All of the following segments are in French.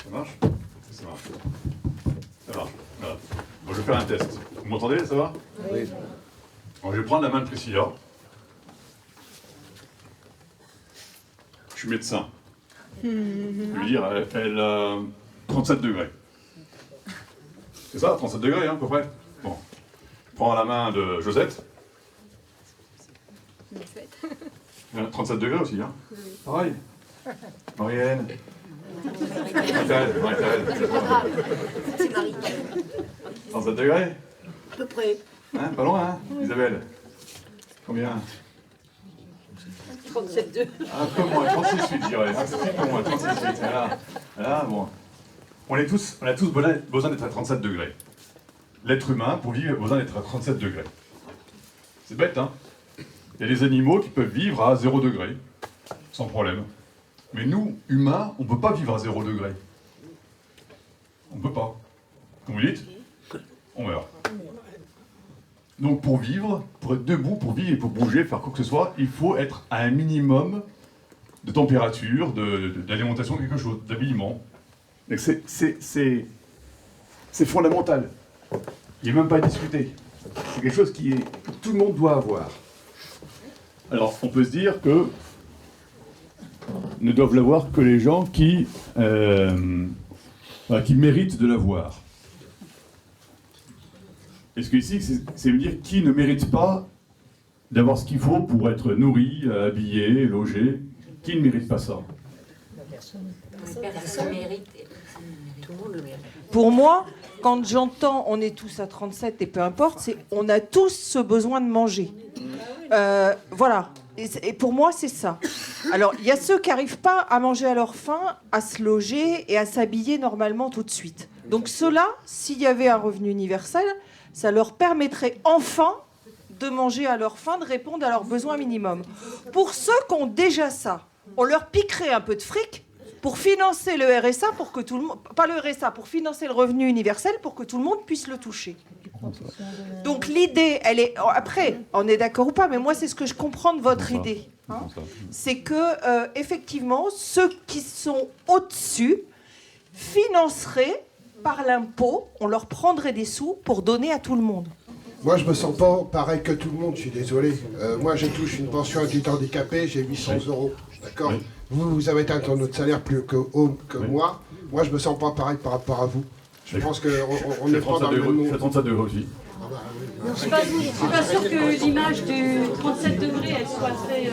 Ça marche? Ça marche. Ça marche. Voilà. Bon, je vais faire un test. Vous m'entendez, ça va? Oui. Alors, je vais prendre la main de Priscilla. Je suis médecin. Je veux dire, elle a 37 degrés. C'est ça, 37 degrés, hein, à peu près? Bon. Je prends la main de Josette. 37 degrés aussi, hein? Pareil. Marianne. Marie-Thérèse. C'est Marie. 37 degrés? À peu près. Hein, pas loin, hein? Isabelle? Combien? 37,2. Ah, comme moi, 36,8, je dirais. C'est comme moi, 36,8. Là, bon. On a tous besoin d'être à 37 degrés. L'être humain, pour vivre, a besoin d'être à 37 degrés. C'est bête, hein? Il y a des animaux qui peuvent vivre à 0 degré, sans problème. Mais nous, humains, on ne peut pas vivre à 0 degré. On ne peut pas. Comme vous dites, on meurt. Donc pour vivre, pour être debout, pour vivre et pour bouger, faire quoi que ce soit, il faut être à un minimum de température, d'alimentation, quelque chose, d'habillement. Donc c'est fondamental. Il n'y a même pas à discuter. C'est quelque chose que tout le monde doit avoir. Alors on peut se dire que ne doivent l'avoir que les gens qui méritent de l'avoir. Est-ce que ici, c'est me dire qui ne mérite pas d'avoir ce qu'il faut pour être nourri, habillé, logé? Qui ne mérite pas ça? Personne mérite. Tout le monde le mérite. Pour moi, quand j'entends on est tous à 37 et peu importe, c'est on a tous ce besoin de manger. Voilà. Et pour moi, c'est ça. Alors, il y a ceux qui n'arrivent pas à manger à leur faim, à se loger et à s'habiller normalement tout de suite. Donc ceux-là, s'il y avait un revenu universel, ça leur permettrait enfin de manger à leur faim, de répondre à leurs besoins minimums. Pour ceux qui ont déjà ça, on leur piquerait un peu de fric pour financer le RSA, pour que tout le monde, pas le RSA, pour financer le revenu universel, pour que tout le monde puisse le toucher. Donc l'idée, elle est... Après, on est d'accord ou pas, mais moi, c'est ce que je comprends de votre idée. Hein, c'est que, effectivement, ceux qui sont au-dessus financeraient par l'impôt, on leur prendrait des sous pour donner à tout le monde. Moi, je me sens pas pareil que tout le monde, je suis désolé. Moi, je touche une pension adulte handicapé, j'ai 800 euros, d'accord? Oui. Vous avez un taux de salaire plus que moi. Moi, je me sens pas pareil par rapport à vous. Je pense qu'on n'est pas dans le même Je fais 37 degrés aussi. Je suis pas sûre que l'image du 37 degrés, elle soit très...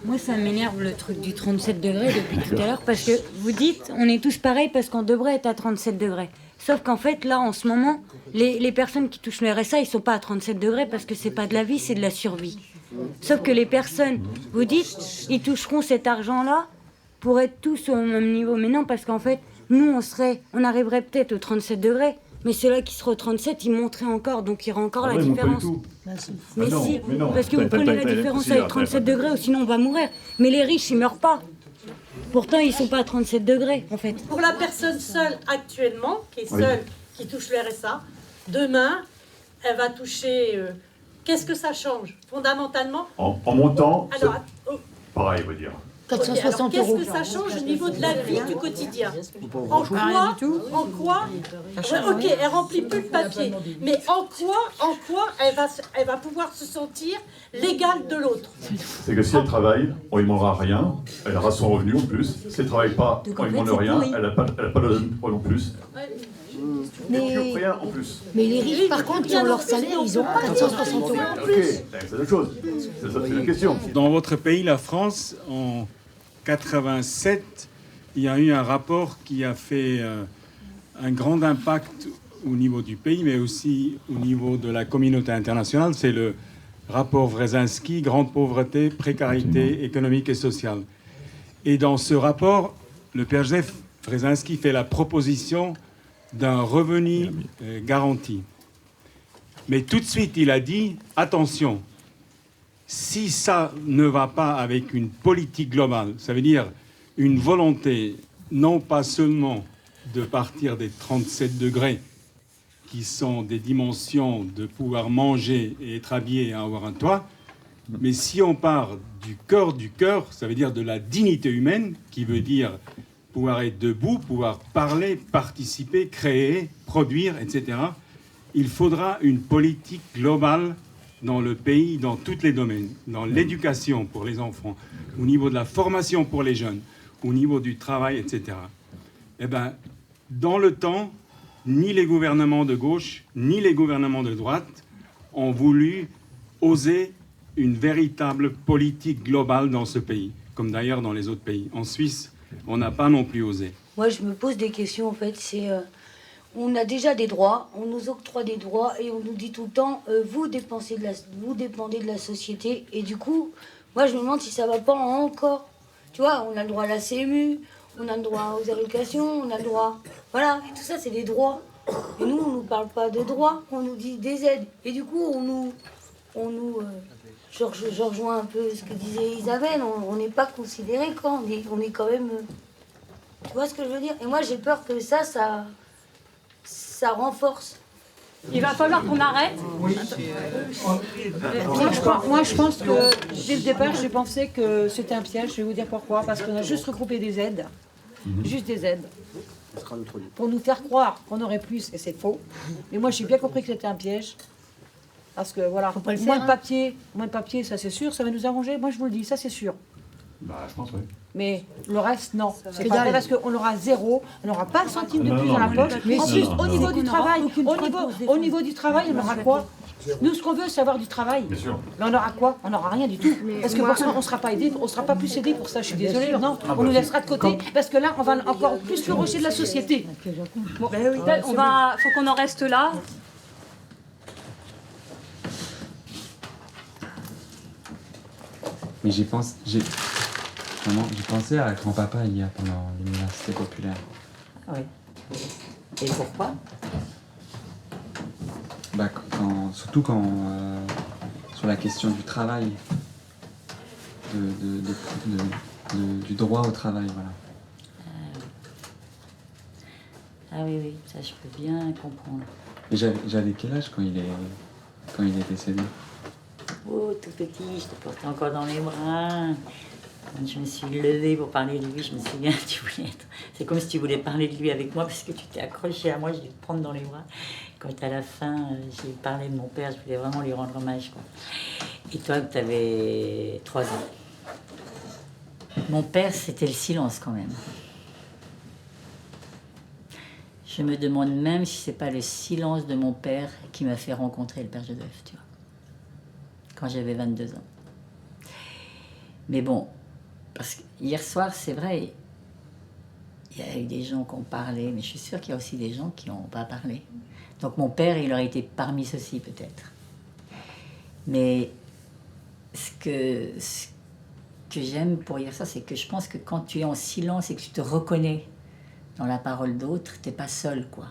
Moi, ça m'énerve le truc du 37 degrés depuis tout à l'heure, parce que vous dites, on est tous pareils parce qu'on devrait être à 37 degrés. Sauf qu'en fait, là, en ce moment, les personnes qui touchent le RSA, ils sont pas à 37 degrés parce que c'est pas de la vie, c'est de la survie. Sauf que les personnes, vous dites, ils toucheront cet argent-là pour être tous au même niveau. Mais non, parce qu'en fait, nous, on arriverait peut-être au 37 degrés, mais ceux-là qui seraient au 37, ils monteraient encore, donc il y aura encore la différence. Mais non, si, mais non. parce que vous prenez la différence avec 37 degrés, ou sinon on va mourir. Mais les riches, ils meurent pas. Pourtant, ils sont pas à 37 degrés, en fait. Pour la personne seule actuellement, qui est seule, qui touche le RSA, demain, elle va toucher... Qu'est-ce que ça change, fondamentalement? En montant, Alors, pareil, on va dire. 460 qu'est-ce euros. que ça change au niveau de la vie du quotidien? En quoi ok, elle remplit plus le papier, mais en quoi elle va pouvoir se sentir l'égale de l'autre? C'est que si elle travaille, on ne lui demandera rien, elle aura son revenu en plus. Si elle ne travaille pas, on ne lui demande rien, elle n'a pas de revenu en plus. Rien en plus. Mais les riches, par contre, qui ont leur salaire, ils n'ont pas 460 euros. Ok, c'est autre chose. C'est la question. Dans votre pays, la France, en 87, il y a eu un rapport qui a fait un grand impact au niveau du pays, mais aussi au niveau de la communauté internationale. C'est le rapport Wresinski, Grande pauvreté, précarité économique et sociale. Et dans ce rapport, le père Joseph Wresinski fait la proposition d'un revenu garanti. Mais tout de suite, il a dit, attention, si ça ne va pas avec une politique globale, ça veut dire une volonté non pas seulement de partir des 37 degrés, qui sont des dimensions de pouvoir manger et être habillé et avoir un toit, Mais si on part du cœur, ça veut dire de la dignité humaine, qui veut dire pouvoir être debout, pouvoir parler, participer, créer, produire, etc. Il faudra une politique globale dans le pays, dans tous les domaines, dans l'éducation pour les enfants, au niveau de la formation pour les jeunes, au niveau du travail, etc. Eh bien, dans le temps, ni les gouvernements de gauche, ni les gouvernements de droite ont voulu oser une véritable politique globale dans ce pays, comme d'ailleurs dans les autres pays. En Suisse, on n'a pas non plus osé. Moi, je me pose des questions, en fait. On a déjà des droits, on nous octroie des droits et on nous dit tout le temps, vous dépendez de la société. Et du coup, moi, je me demande si ça va pas encore. Tu vois, on a le droit à la CMU, on a le droit aux allocations, on a le droit... Voilà, et tout ça, c'est des droits. Et nous, on nous parle pas de droits, on nous dit des aides. Et du coup, je rejoins un peu ce que disait Isabelle, on n'est pas considéré quand on est quand même... tu vois ce que je veux dire? Et moi, j'ai peur que ça renforce. Il va falloir qu'on arrête. Moi, je pense que dès le départ, j'ai pensé que c'était un piège. Je vais vous dire pourquoi. Parce qu'on a juste regroupé des aides. Juste des aides. Pour nous faire croire qu'on aurait plus, et c'est faux. Mais moi, j'ai bien compris que c'était un piège. Parce que voilà, moins de papier, ça c'est sûr, ça va nous arranger. Moi, je vous le dis, ça c'est sûr. Bah, je pense, oui. Mais le reste, non. C'est pas vrai parce qu'on aura zéro, on n'aura pas un centime de plus dans la poche. En plus, au niveau du travail, au niveau du travail, on aura quoi? Nous, ce qu'on veut, c'est avoir du travail. Bien sûr. Mais on aura quoi? On n'aura rien du tout. Parce que pour ça, on ne sera pas aidé, on ne sera pas plus aidé pour ça. Je suis désolée. Non, on nous laissera de côté parce que là, on va encore plus le rocher de la société. Bon, faut qu'on en reste là. Mais j'ai pensé à grand-papa hier pendant l'université populaire. Ah oui. Et pourquoi? Bah, surtout quand sur la question du travail, du droit au travail, voilà. Ah oui, oui, ça je peux bien comprendre. Et j'avais quel âge quand il est décédé? Oh, tout petit, je te portais encore dans les bras. Quand je me suis levée pour parler de lui, je me souviens, tu voulais être... C'est comme si tu voulais parler de lui avec moi parce que tu t'es accroché à moi, je vais te prendre dans les bras. Quand à la fin, j'ai parlé de mon père, je voulais vraiment lui rendre hommage, quoi. Et toi, tu avais 3 ans. Mon père, c'était le silence quand même. Je me demande même si c'est pas le silence de mon père qui m'a fait rencontrer le père Joseph, tu vois. Quand j'avais 22 ans. Mais bon, parce que hier soir, c'est vrai, il y a eu des gens qui ont parlé, mais je suis sûre qu'il y a aussi des gens qui n'ont pas parlé. Donc mon père, il aurait été parmi ceux-ci peut-être. Mais ce que j'aime pour hier soir, c'est que je pense que quand tu es en silence et que tu te reconnais dans la parole d'autres, t'es pas seul, quoi.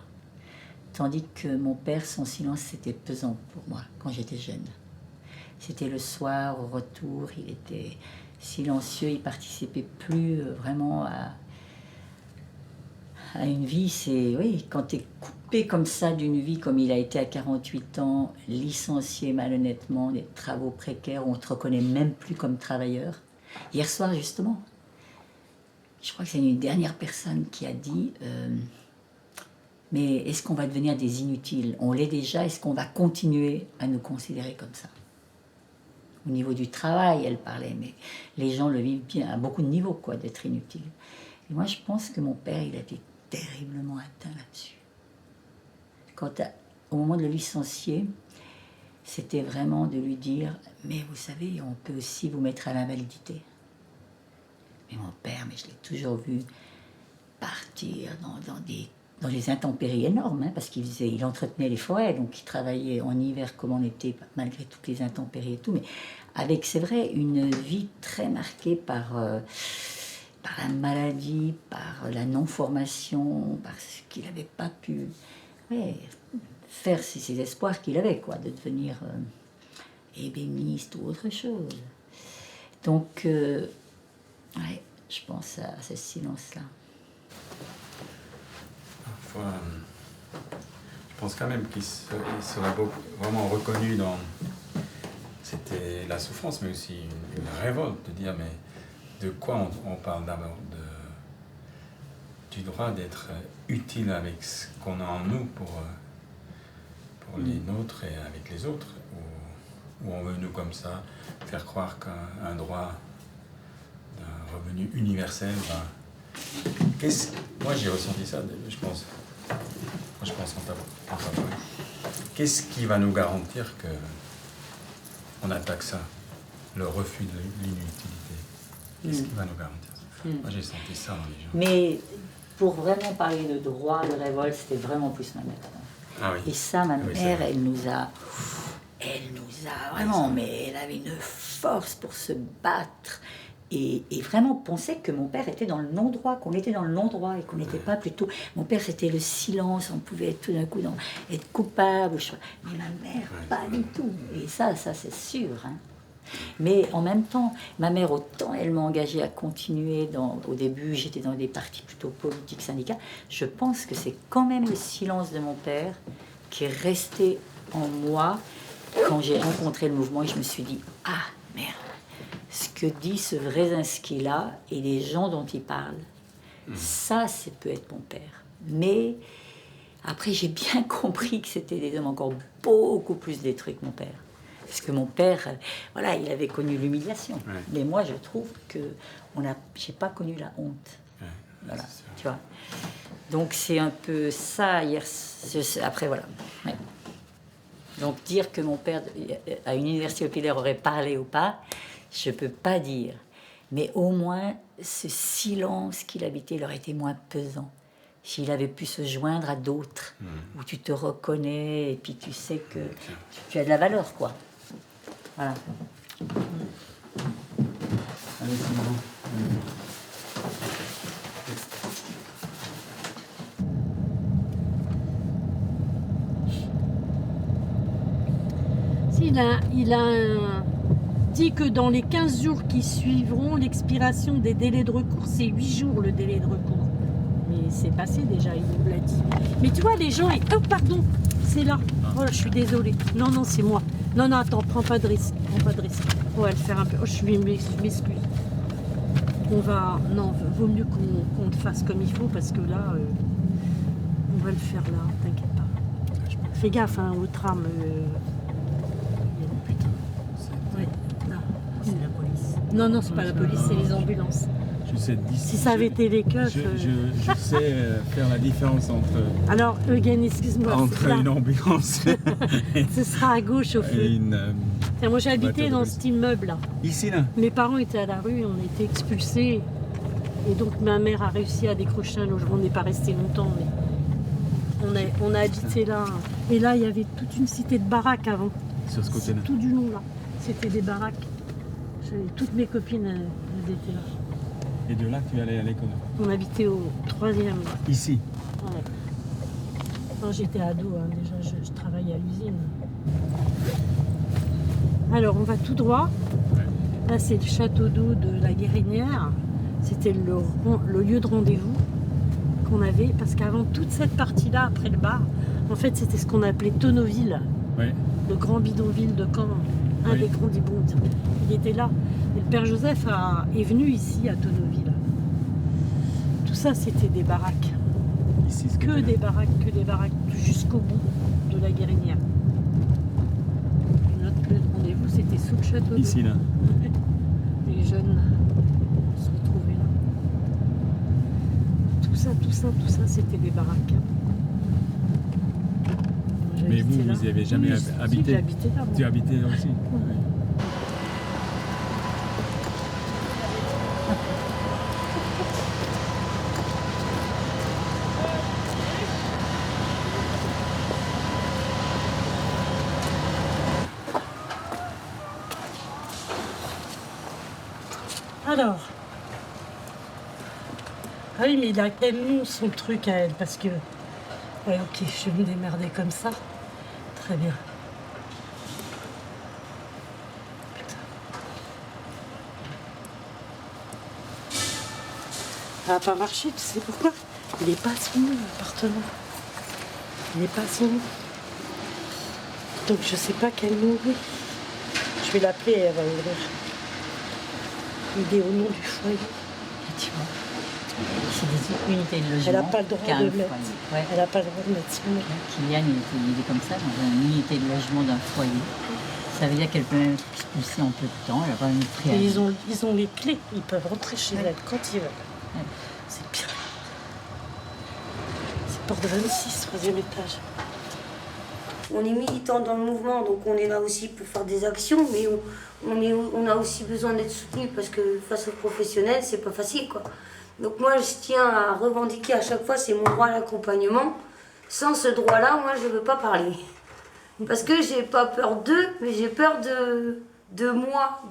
Tandis que mon père, son silence, c'était pesant pour moi quand j'étais jeune. C'était le soir, au retour, il était silencieux, il participait plus vraiment à une vie. C'est, oui, quand tu es coupé comme ça d'une vie, comme il a été à 48 ans, licencié malhonnêtement, des travaux précaires, où on ne te reconnaît même plus comme travailleur. Hier soir, justement, je crois que c'est une dernière personne qui a dit mais est-ce qu'on va devenir des inutiles? On l'est déjà, est-ce qu'on va continuer à nous considérer comme ça? Au niveau du travail, elle parlait, mais les gens le vivent bien, à beaucoup de niveaux, quoi, d'être inutile. Et moi, je pense que mon père, il a été terriblement atteint là-dessus. Au moment de le licencier, c'était vraiment de lui dire, mais vous savez, on peut aussi vous mettre à l'invalidité. Mais mon père, mais je l'ai toujours vu partir dans des intempéries énormes, hein, parce qu'il entretenait les forêts, donc il travaillait en hiver comme en été, malgré toutes les intempéries et tout, mais avec, c'est vrai, une vie très marquée par la maladie, par la non-formation, parce qu'il n'avait pas pu faire ses espoirs qu'il avait, quoi, de devenir ébéniste ou autre chose. Donc, je pense à ce silence-là. Je pense quand même qu'il serait vraiment reconnu dans c'était la souffrance, mais aussi une révolte de dire, mais de quoi on parle d'abord du droit d'être utile avec ce qu'on a en nous pour les nôtres et avec les autres, ou on veut, nous, comme ça, faire croire qu'un droit d'un revenu universel, moi j'ai ressenti ça, je pense en papa. Qu'est-ce qui va nous garantir qu'on attaque ça, le refus de l'inutilité? Qu'est-ce qui va nous garantir ça? Moi j'ai senti ça dans les gens. Mais pour vraiment parler de droit, de révolte, c'était vraiment plus ma mère. Ah oui. Et ça, ma mère, elle nous a vraiment, mais elle avait une force pour se battre et vraiment penser que mon père était dans le non-droit, qu'on était dans le non-droit et qu'on n'était pas plutôt... Mon père, c'était le silence, on pouvait tout d'un coup être coupable, mais ma mère, pas du tout. Et ça c'est sûr, hein. Mais en même temps, ma mère, autant elle m'a engagée à continuer. Au début, j'étais dans des partis plutôt politiques, syndicats. Je pense que c'est quand même le silence de mon père qui est resté en moi quand j'ai rencontré le mouvement et je me suis dit, ah merde, ce que dit ce Wresinski-là et les gens dont il parle, ça peut être mon père. Mais après, j'ai bien compris que c'était des hommes encore beaucoup plus détruits que mon père. Parce que mon père, voilà, il avait connu l'humiliation. Ouais. Mais moi, je trouve que j'ai pas connu la honte. Ouais, voilà, tu vois. Donc c'est un peu ça hier. Après voilà. Ouais. Donc dire que mon père à une université populaire aurait parlé ou pas, je peux pas dire. Mais au moins ce silence qu'il habitait, il aurait été moins pesant. S'il avait pu se joindre à d'autres, où tu te reconnais et puis tu sais que tu as de la valeur, quoi. Voilà. Allez, c'est bon. Il a dit que dans les 15 jours qui suivront, l'expiration des délais de recours, c'est 8 jours le délai de recours. Mais c'est passé déjà, il nous l'a dit. Mais tu vois, les gens... Oh, pardon, c'est là. Oh, je suis désolée. Non, c'est moi. Non, attends, prends pas de risque. On va le faire un peu. Oh, je m'excuse. On va... Non, vaut mieux qu'on le fasse comme il faut, parce que là, on va le faire là, t'inquiète pas. Fais gaffe, hein, au tram. Putain. Ouais, là. C'est la police. Non, c'est pas la police, c'est les ambulances. Si ça avait été les keufs... Je sais faire la différence entre... Alors, Eugène, excuse-moi. Entre une ambulance... Ce sera à gauche au feu. Moi, j'habitais dans cet immeuble-là. Ici, là? Mes parents étaient à la rue, on a été expulsés. Et donc, ma mère a réussi à décrocher un logement. On n'est pas resté longtemps, mais on a habité là. Et là, il y avait toute une cité de baraques avant. Sur ce côté-là? Tout du long, là. C'était des baraques. Toutes mes copines, elles étaient là. Et de là, tu allais à l'école? On habitait au 3e. Ici? Ouais. Quand j'étais ado, hein, déjà, je travaillais à l'usine. Alors, on va tout droit. Là, c'est le château d'eau de la Guérinière. C'était le lieu de rendez-vous qu'on avait. Parce qu'avant, toute cette partie-là, après le bar, en fait, c'était ce qu'on appelait Tonneauville. Ouais. Le grand bidonville de Caen. Un des grands bidons. Il était là. Et le père Joseph est venu ici à Tonneauville. Tout ça, c'était des baraques. Ici, que des baraques jusqu'au bout de la Guérinière. Notre lieu de rendez-vous, c'était sous le château. Ici, là. Les jeunes se retrouvaient là. Tout ça, c'était des baraques. Mais vous n'y avez jamais habité? J'ai habité là. Tu habitais là aussi? Ouais. Alors, ah oui, mais il a quel nom son truc à elle, parce que... Ouais, ok, je vais me démerder comme ça. Très bien. Putain. Ça va pas marcher, tu sais pourquoi? Il est pas son nom, l'appartement. Il est pas son nom. Donc je sais pas quel nom oui. Je vais l'appeler, elle va ouvrir. Il est au nom du foyer. Tu vois, c'est des unités de logement. Elle n'a pas le droit qu'un de mettre. foyer. Ouais. Elle n'a pas le droit de mettre son nom. Kylian, il est comme ça, dans une unité de logement d'un foyer. Ça veut dire qu'elle peut même être expulsée en peu de temps. Elle a pas même pris Et ils ont les clés. Ils peuvent rentrer chez elle quand ils veulent. Ouais. C'est bien. C'est porte 26, 3e étage. On est militants dans le mouvement, donc on est là aussi pour faire des actions, mais on a aussi besoin d'être soutenu parce que face aux professionnels, c'est pas facile, quoi. Donc moi, je tiens à revendiquer à chaque fois, c'est mon droit à l'accompagnement. Sans ce droit-là, moi, je veux pas parler. Parce que j'ai pas peur d'eux, mais j'ai peur de moi,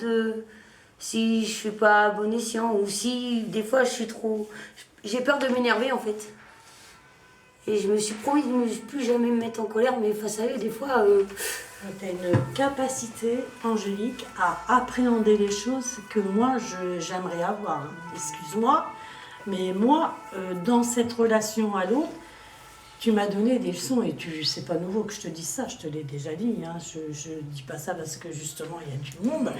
si je suis pas bon escient ou si des fois je suis trop... J'ai peur de m'énerver, en fait. Et je me suis promis de ne plus jamais me mettre en colère, mais face à eux, des fois... Tu as une capacité, Angélique, à appréhender les choses que moi, j'aimerais avoir. Excuse-moi, mais moi, dans cette relation à l'autre, tu m'as donné des leçons et c'est pas nouveau que je te dise ça, je te l'ai déjà dit. Hein. Je dis pas ça parce que justement, il y a du monde,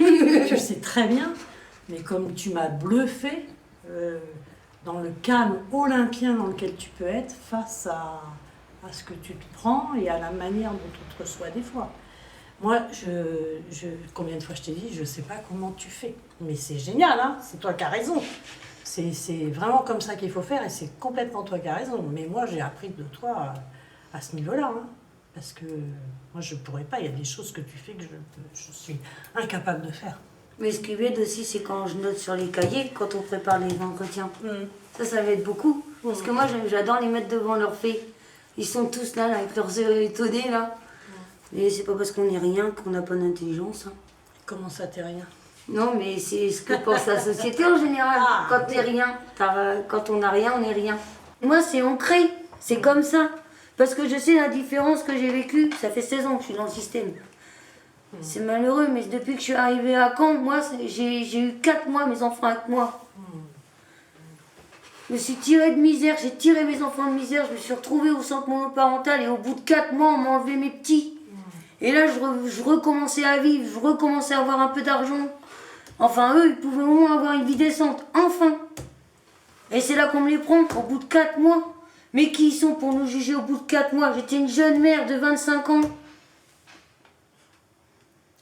tu le sais très bien. Mais comme tu m'as bluffé... dans le calme olympien dans lequel tu peux être face à ce que tu te prends et à la manière dont on te reçoit des fois. Moi, combien de fois je t'ai dit, je sais pas comment tu fais. Mais c'est génial, hein, c'est toi qui as raison. C'est vraiment comme ça qu'il faut faire et c'est complètement toi qui as raison. Mais moi, j'ai appris de toi à ce niveau-là. Hein, parce que moi, je pourrais pas, il y a des choses que tu fais que je suis incapable de faire. Mais ce qui m'aide aussi, c'est quand je note sur les cahiers, quand on prépare les entretiens. Ça m'aide beaucoup. Parce que moi, j'adore les mettre devant leurs faits. Ils sont tous là, avec leurs yeux étonnés, là. Mais c'est pas parce qu'on n'est rien qu'on n'a pas d'intelligence. Hein. Comment ça, t'es rien? Non, mais c'est ce que pense la société en général. Quand t'es rien, quand on n'a rien, on n'est rien. Moi, c'est ancré. C'est comme ça. Parce que je sais la différence que j'ai vécue. Ça fait 16 ans que je suis dans le système. C'est malheureux, mais depuis que je suis arrivée à Caen, moi, j'ai eu 4 mois mes enfants avec moi. Je me suis tirée de misère, j'ai tiré mes enfants de misère, je me suis retrouvée au centre monoparental et au bout de 4 mois, on m'a enlevé mes petits. Et là, je recommençais à vivre, je recommençais à avoir un peu d'argent. Enfin, eux, ils pouvaient au moins avoir une vie décente. Enfin. Et c'est là qu'on me les prend, au bout de 4 mois. Mais qui sont pour nous juger au bout de 4 mois? J'étais une jeune mère de 25 ans.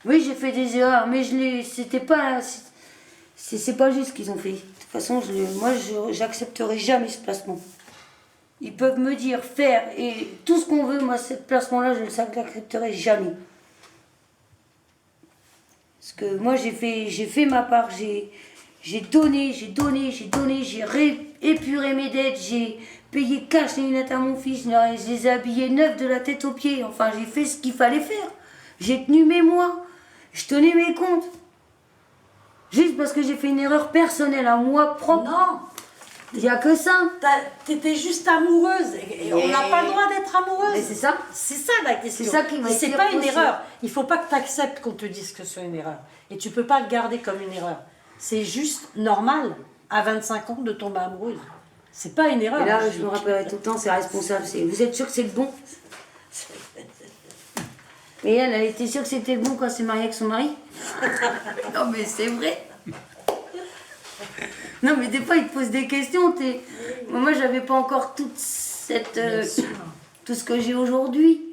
Oui, j'ai fait des erreurs, mais c'était pas... C'est pas juste ce qu'ils ont fait. De toute façon, moi, j'accepterai jamais ce placement. Ils peuvent me dire, faire, et tout ce qu'on veut, moi, ce placement-là, je ne l'accepterai jamais. Parce que moi, j'ai fait ma part, j'ai donné, j'ai épuré mes dettes, j'ai payé cash les lunettes à mon fils, je les ai habillés neufs de la tête aux pieds. Enfin, j'ai fait ce qu'il fallait faire. J'ai tenu mes mois. Je tenais mes comptes. Juste parce que j'ai fait une erreur personnelle à moi propre. Non. Il n'y a que ça. T'étais juste amoureuse. Et on n'a pas le droit d'être amoureuse. Mais c'est ça. C'est ça la question. C'est ça qui m'a été C'est pas une reproché. erreur. Il faut pas que tu acceptes qu'on te dise que c'est une erreur. Et tu peux pas le garder comme une erreur. C'est juste normal, à 25 ans, de tomber amoureuse. C'est pas une erreur. Et là, je me rappellerai tout le temps, c'est responsable. Vous êtes sûr que c'est le bon? Mais elle était sûre que c'était le bon quand elle s'est mariée avec son mari. Non, mais c'est vrai. Non, mais des fois, ils te posent des questions. Moi, j'avais pas encore toute cette, tout ce que j'ai aujourd'hui.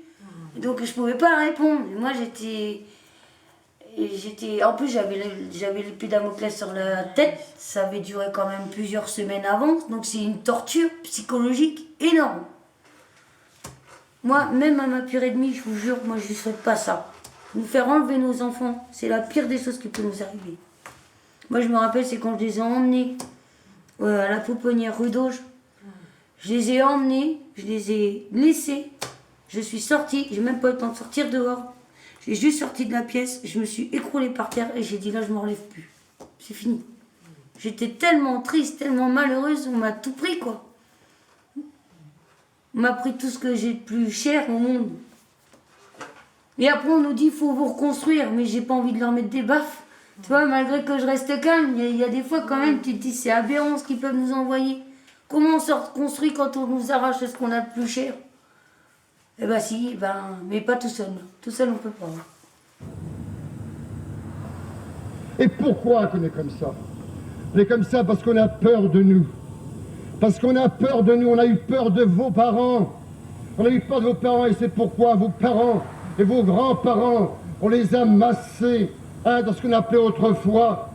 Donc, je pouvais pas répondre. Moi, en plus, j'avais l'épée de Damoclès sur la tête. Ça avait duré quand même plusieurs semaines avant. Donc, c'est une torture psychologique énorme. Moi, même à ma pire ennemie, je vous jure, moi, je ne souhaite pas ça. Nous faire enlever nos enfants, c'est la pire des choses qui peut nous arriver. Moi, je me rappelle, c'est quand je les ai emmenés à la Pouponnière rue d'Auge. Je les ai emmenés, je les ai laissés. Je suis sortie, j'ai même pas eu le temps de sortir dehors. J'ai juste sorti de la pièce, je me suis écroulée par terre et j'ai dit là, je ne me relève plus. C'est fini. J'étais tellement triste, tellement malheureuse, on m'a tout pris, quoi. On m'a pris tout ce que j'ai de plus cher au monde. Et après, on nous dit qu'il faut vous reconstruire, mais j'ai pas envie de leur mettre des baffes. Tu vois, malgré que je reste calme, il y a des fois quand même, tu te dis c'est aberrant ce qu'ils peuvent nous envoyer. Comment on se reconstruit quand on nous arrache ce qu'on a de plus cher? Eh ben si, mais pas tout seul. Tout seul, on peut pas. Et pourquoi qu'on est comme ça? On est comme ça parce qu'on a peur de nous. Parce qu'on a peur de nous, on a eu peur de vos parents. On a eu peur de vos parents et c'est pourquoi vos parents et vos grands-parents, on les a massés dans ce qu'on appelait autrefois,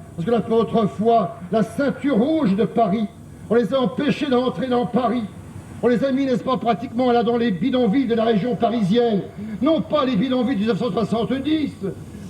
la ceinture rouge de Paris. On les a empêchés d'entrer dans Paris. On les a mis, n'est-ce pas, pratiquement là dans les bidonvilles de la région parisienne. Non pas les bidonvilles de 1970,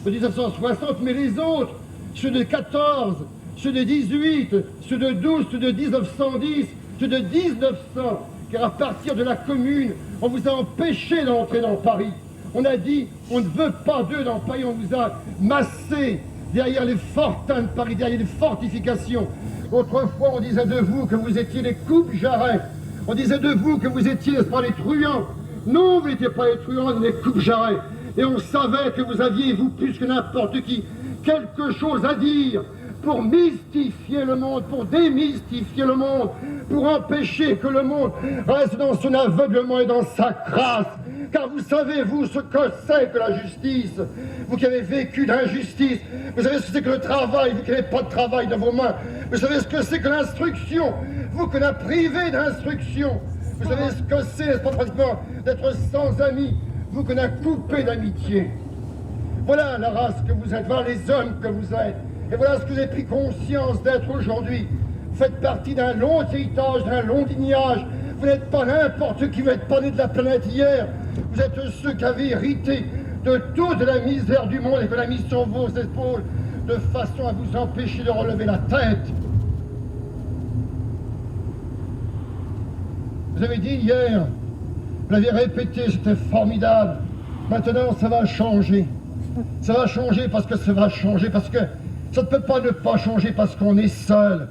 de 1960, mais les autres, ceux de 14, ceux de 18, ceux de 12, ceux de 1910, ceux de 1900, car à partir de la commune, on vous a empêché d'entrer dans Paris. On a dit, on ne veut pas d'eux dans Paris, on vous a massé derrière les fortins de Paris, derrière les fortifications. Autrefois, on disait de vous que vous étiez les coupe-jarrets. On disait de vous que vous étiez, n'est-ce pas, les truands. Non, vous n'étiez pas les truands, les coupe-jarrets. Et on savait que vous aviez, vous, plus que n'importe qui, quelque chose à dire pour mystifier le monde, pour démystifier le monde, pour empêcher que le monde reste dans son aveuglement et dans sa crasse. Car vous savez, vous, ce que c'est que la justice. Vous qui avez vécu d'injustice, vous savez ce que c'est que le travail, vous qui n'avez pas de travail dans vos mains. Vous savez ce que c'est que l'instruction, vous qu'on a privé d'instruction. Vous savez ce que c'est, n'est-ce pas, pratiquement, d'être sans amis, vous qu'on a coupé d'amitié. Voilà la race que vous êtes, voilà les hommes que vous êtes. Et voilà ce que vous avez pris conscience d'être aujourd'hui. Vous faites partie d'un long héritage, d'un long lignage. Vous n'êtes pas n'importe qui, vous n'êtes pas né de la planète hier. Vous êtes ceux qui avez hérité de toute la misère du monde et qu'on a mis sur vos épaules de façon à vous empêcher de relever la tête. Vous avez dit hier, vous l'avez répété, c'était formidable. Maintenant, ça va changer. Ça va changer parce que ça va changer, parce que ça ne peut pas ne pas changer parce qu'on est seul.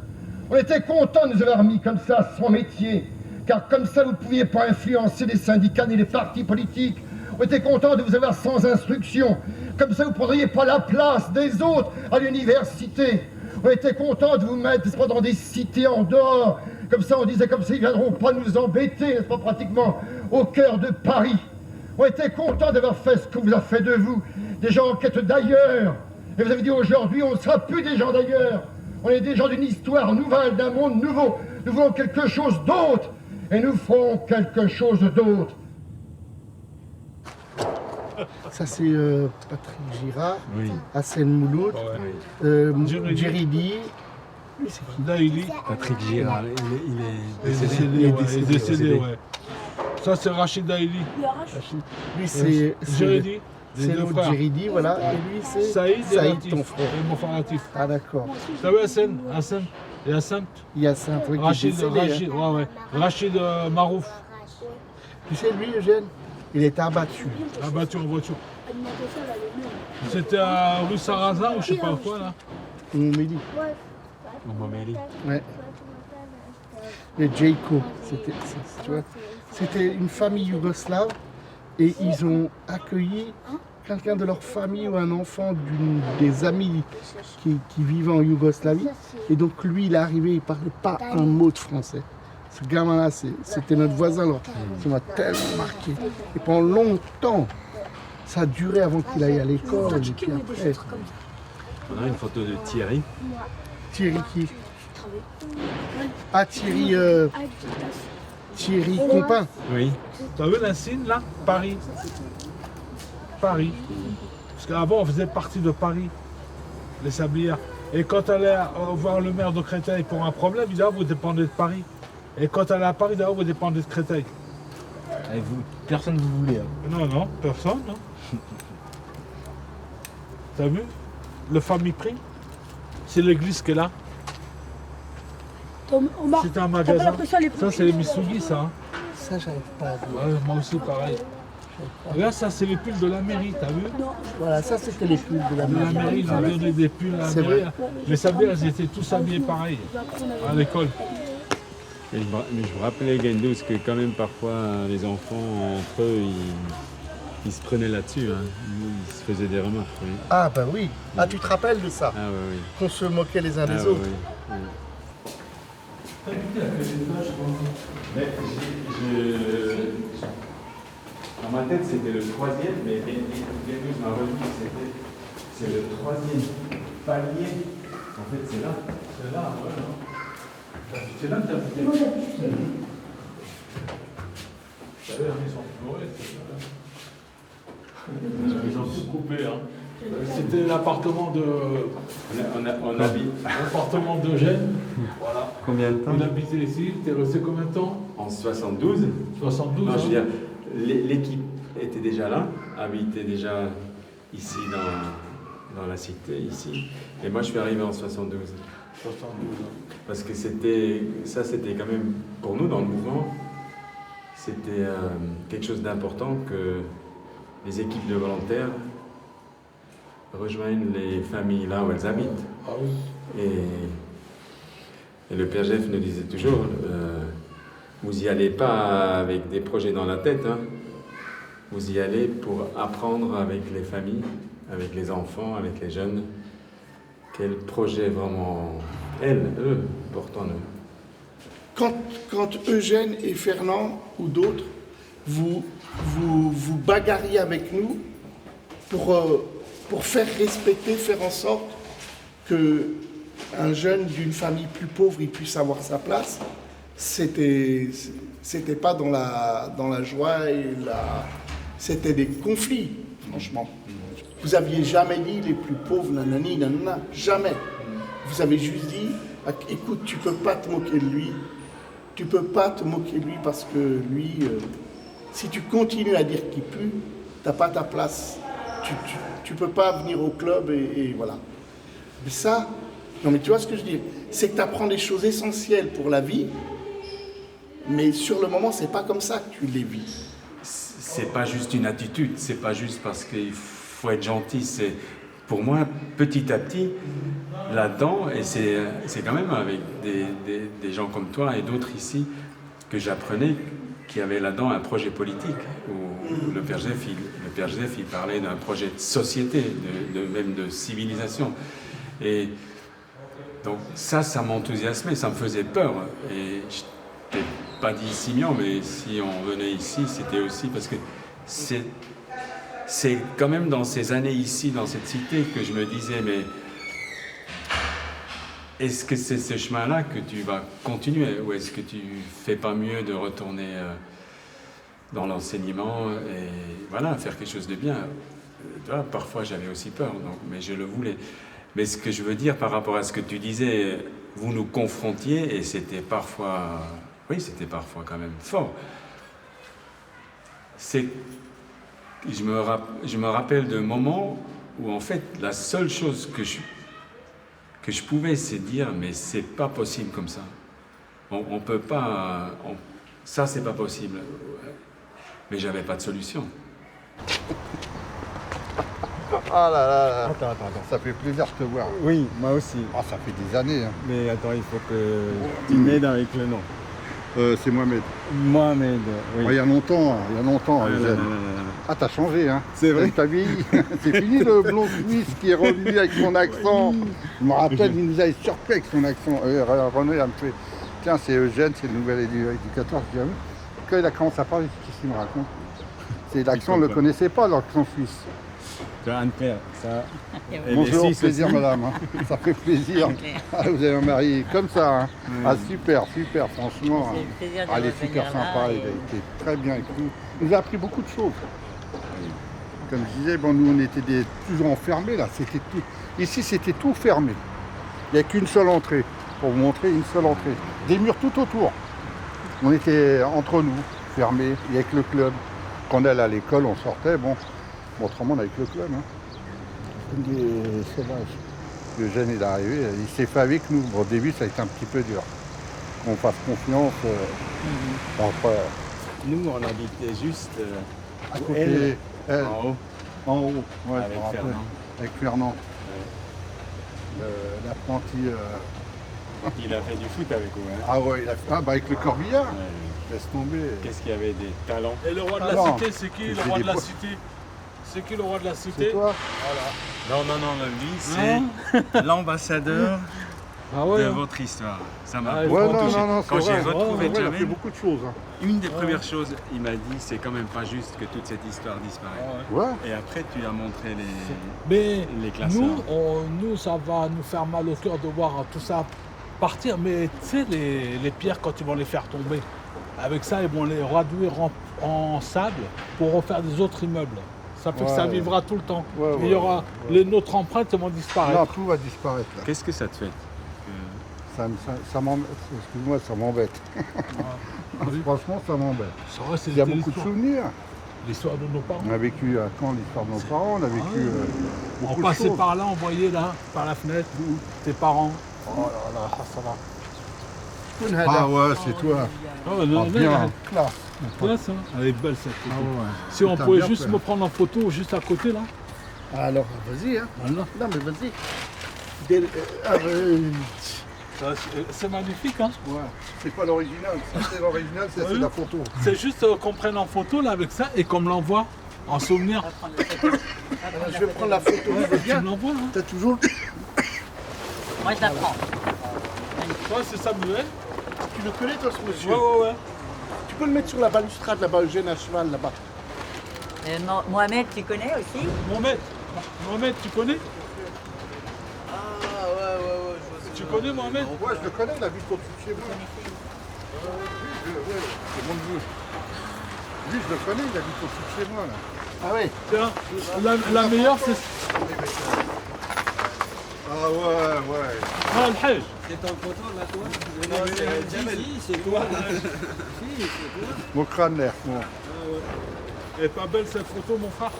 On était content de nous avoir mis comme ça sans métier, car comme ça vous ne pouviez pas influencer les syndicats ni les partis politiques. On était content de vous avoir sans instruction, comme ça vous ne prendriez pas la place des autres à l'université. On était content de vous mettre, n'est-ce pas, dans des cités en dehors, comme ça on disait comme ça ils ne viendront pas nous embêter, n'est-ce pas, pratiquement au cœur de Paris. On était content d'avoir fait ce qu'on vous a fait de vous, des gens en quête d'ailleurs. Et vous avez dit aujourd'hui, on ne sera plus des gens d'ailleurs. On est des gens d'une histoire nouvelle, d'un monde nouveau. Nous voulons quelque chose d'autre. Et nous ferons quelque chose d'autre. Ça, c'est Patrick Girard, oui. Hassan Mouloud, Djeridi. C'est qui? Daïli. Patrick Girard, il est décédé. Ouais. Ça, c'est Rachid Daïli. Lui, c'est Djeridi. C'est l'autre Djeridi, voilà. Et lui, c'est Saïd, ton frère. Et mon frère Latif. Ah, d'accord. Tu as vu Hassan et Hassan. Yacine, oui, Rachid Marouf. Tu sais, lui, Eugène, il était abattu. Abattu en voiture. C'était à rue Sarrazin ou je sais pas quoi, là. Au Montmédy. Ouais. Les Jayco, c'était une famille yougoslave et ils ont accueilli quelqu'un de leur famille ou un enfant des amis qui vivaient en Yougoslavie. Et donc lui, il est arrivé, il ne parlait pas un mot de français. Ce gamin-là, c'était notre voisin, alors ça m'a tellement marqué. Et pendant longtemps, ça a duré avant qu'il aille à l'école. Et puis après... On a une photo de Thierry. Thierry qui? Ah, Thierry Compin. Oui. Tu as vu l'insigne là? Paris. Paris. Parce qu'avant, on faisait partie de Paris, les sablières. Et quand elle allait voir le maire de Créteil pour un problème, il disait ah, vous dépendez de Paris. Et quand elle est à Paris, il dit ah, vous dépendez de Créteil. Et vous, personne ne vous voulait. Hein. Non, personne. Non. T'as vu? Le famille prix, c'est l'église qui est là. C'est un magasin. Ça, c'est les Misugi, ça. Hein. Ça, j'arrive pas à voir. Ouais, moi aussi, pareil. Regarde, ça, c'est les pulls de la mairie, t'as vu? Voilà, ça, c'était les pulls de la mairie. La mairie, ils ont donné des pulls à la mairie. Les sabliers, ils étaient tous habillés pareil, à l'école. Mais je me rappelais, Gendous, que quand même, parfois, les enfants, entre eux, ils se prenaient là-dessus. Hein. Ils se faisaient des remarques. Oui. Ah, ben oui. Ah, tu te rappelles de ça? Ah, oui. Qu'on se moquait les uns des autres. Oui. Dans ma tête, c'était le troisième, mais Gendous m'a redit que c'est le troisième palier. En fait, c'est là. C'est là, ouais. C'est là que t'as habité. T'avais un maison florée, c'est ça. Ils ont tout coupé, hein. C'était l'appartement de. On habite. L'appartement d'Eugène. Voilà. Combien de temps? Il habitait ici. T'es resté combien de temps? En 72. 72 Non, ans. je veux dire, l'équipe était déjà là, habitait déjà ici dans la cité, ici. Et moi, je suis arrivé en 72. 72 ans. Parce que c'était quand même, pour nous, dans le mouvement, c'était quelque chose d'important que les équipes de volontaires rejoignent les familles là où elles habitent. Ah oui. Et le Père Jeff nous disait toujours, vous n'y allez pas avec des projets dans la tête, hein. Vous y allez pour apprendre avec les familles, avec les enfants, avec les jeunes, quel projet vraiment, eux, portent en eux. Quand Eugène et Fernand ou d'autres, vous bagarriez avec nous pour faire respecter, faire en sorte que un jeune d'une famille plus pauvre il puisse avoir sa place, c'était pas dans la joie et c'était des conflits, franchement. Vous aviez jamais dit les plus pauvres, nanani, nanana, jamais. Vous avez juste dit, écoute, tu peux pas te moquer de lui. Tu peux pas te moquer de lui parce que lui, si tu continues à dire qu'il pue, t'as pas ta place. Tu peux pas venir au club et voilà. Mais ça, non mais tu vois ce que je dis, c'est que tu apprends des choses essentielles pour la vie, mais sur le moment, c'est pas comme ça que tu les vis. C'est pas juste une attitude, c'est pas juste parce qu'il faut être gentil, c'est pour moi, petit à petit, là-dedans, et c'est quand même avec des gens comme toi et d'autres ici que j'apprenais qu'il y avait là-dedans un projet politique, où le Père Jeff, il parlait d'un projet de société, même de civilisation. Et donc ça m'enthousiasmait, ça me faisait peur. Et je t'ai pas dit Simeon, mais si on venait ici, c'était aussi parce que c'est quand même dans ces années ici, dans cette cité, que je me disais, mais est-ce que c'est ce chemin-là que tu vas continuer, ou est-ce que tu fais pas mieux de retourner dans l'enseignement et voilà, faire quelque chose de bien? Parfois j'avais aussi peur, donc, mais je le voulais. Mais ce que je veux dire par rapport à ce que tu disais, vous nous confrontiez et c'était parfois, oui, c'était parfois quand même fort. Je me rappelle de moments où en fait la seule chose que je pouvais, c'est dire mais c'est pas possible comme ça. On peut pas, ça c'est pas possible. Mais j'avais pas de solution. Ah là là, attends, ça fait plaisir de te voir. Oui, moi aussi. Ah, ça fait des années. Hein. Mais attends, il faut que tu m'aides avec le nom. C'est Mohamed. Mohamed, oui. Oh, il y a longtemps, Eugène. Ah, t'as changé, hein. C'est vrai. T'as vieilli. C'est fini le blond suisse qui est revenu avec son accent. Je me rappelle, il nous avait surpris avec son accent. René, elle me fait, tiens, c'est Eugène, c'est le nouvel éducateur. Je dis, ah oui. Quand il a commencé à parler, qu'est-ce qu'il me raconte? C'est l'accent, on ne le connaissait pas, l'accent suisse. Tu as Anne-Claire, ça. Bonjour, plaisir madame, hein. Ça fait plaisir. Ah, vous avez un mari comme ça. Hein. Ah super, franchement. Elle est super sympa, il a été très bien avec nous. Il nous a appris beaucoup de choses. Comme je disais, bon, nous on était toujours enfermés là, c'était tout. Ici c'était tout fermé. Il n'y a qu'une seule entrée, pour vous montrer une seule entrée. Des murs tout autour. On était entre nous, fermés, et avec le club. Quand on allait à l'école, on sortait, bon. Autrement, on est avec le club. Hein. Des sauvages. Eugène est arrivé, il s'est fait avec nous. Bon, au début, ça a été un petit peu dur. Qu'on fasse confiance. Nous, on habitait juste à côté, en haut. En haut, ouais, avec Fernand. Avec Fernand. Ouais. L'apprenti. Il a fait du foot avec vous. Hein. Ah ouais, il a fait. Ah, bah avec le corbillard. Ouais. Laisse tomber. Qu'est-ce qu'il y avait des talents? Et le roi de la cité, c'est qui le roi de la cité? C'est qui le roi de la cité? C'est toi. Voilà. Non, lui, c'est l'ambassadeur de votre histoire. Ça m'a Ouais, beaucoup non, touché. non, Quand c'est j'ai vrai. retrouvé Ouais, il a Jamel, fait beaucoup de choses. Hein. une des premières choses, il m'a dit, c'est quand même pas juste que toute cette histoire disparaît. Ouais. Et après, tu as montré Mais les classeurs. nous, ça va nous faire mal au cœur de voir tout ça partir. Mais tu sais, les pierres, quand ils vont les faire tomber, avec ça, ils vont les réduire en sable pour refaire des autres immeubles. Ça fait que ça vivra tout le temps. Ouais, il y aura notre empreinte vont disparaître. Non, tout va disparaître. là. Qu'est-ce que ça te fait Ça m'embête. Excuse-moi, ça m'embête. Franchement, ça m'embête. Il y a beaucoup de souvenirs. L'histoire de nos parents. On a vécu à Caen l'histoire de nos parents, on a vécu On beaucoup de passait choses. par là, on voyait là, par la fenêtre, tes parents. Oh là là, ça va. Ah Ah ouais, c'est toi. Bien, classe. Classe, hein. Elle est belle cette photo. Ah ouais. Si on T'as pouvait bien juste fait. me prendre en photo juste à côté là. Alors, vas-y, hein. Voilà. Non, mais vas-y. C'est magnifique, hein. Ouais. C'est pas l'original, ça c'est l'original, ça c'est la photo. C'est juste qu'on prenne en photo là avec ça et qu'on me l'envoie en souvenir. Je vais prendre la photo, tu veux bien. Tu me l'envoies, hein. T'as toujours... Moi, je la prends. Toi, c'est Samuel. Tu le connais toi ce monsieur? Ouais. Tu peux le mettre sur la balustrade là-bas, Eugène à cheval là-bas. Mohamed, tu connais aussi? Mohamed, tu connais? Ah ouais. Tu connais Mohamed? Ouais, je le connais, il habite au-dessus de chez moi. Ouais, c'est mon neveu. Lui, je le connais, il habite au-dessus de chez moi là. Ah oui. Tiens, la meilleure c'est. Ah ouais. Ah, le Hajj. C'est ton photo là, toi? Non, c'est Jamel. Si, c'est toi. Si, c'est toi. Mon crâne l'air, bon. Elle est pas belle cette photo, mon frère.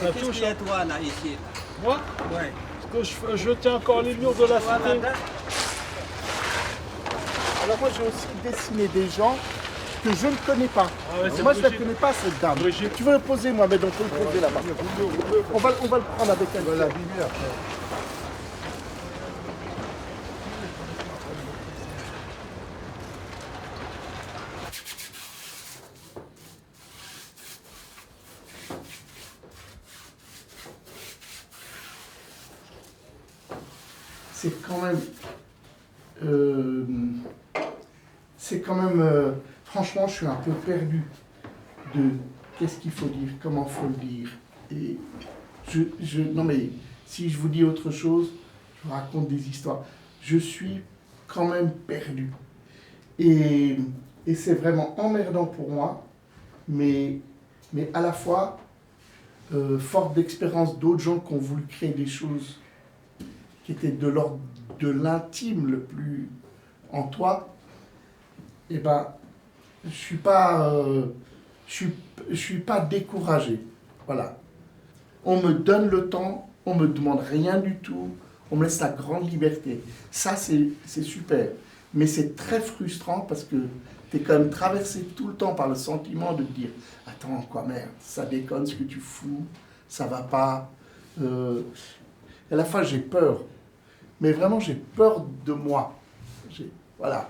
Ça Qu'est-ce touche. qu'il y a toi là, ici? Moi? Ouais. Parce que je tiens encore les murs de la cité. Alors moi j'ai aussi dessiné des gens que je ne connais pas. c'est Moi je ne la Brigitte. connais pas cette dame. Tu veux le poser moi, mais on peut le poser là-bas. On va le prendre avec elle. On va l'abîmer après. C'est quand même, franchement, je suis un peu perdu de qu'est-ce qu'il faut dire, comment il faut le dire. Et non mais, si je vous dis autre chose, je vous raconte des histoires. Je suis quand même perdu. Et c'est vraiment emmerdant pour moi, mais à la fois, forte d'expérience d'autres gens qui ont voulu créer des choses qui étaient de l'ordre de l'intime le plus en toi, eh ben, je suis pas découragé. Voilà. On me donne le temps, on me demande rien du tout, on me laisse la grande liberté. Ça, c'est super. Mais c'est très frustrant parce que tu es quand même traversé tout le temps par le sentiment de te dire « Attends, quoi, merde, ça déconne ce que tu fous, ça va pas. À la fin, j'ai peur. Mais vraiment, j'ai peur de moi. Voilà.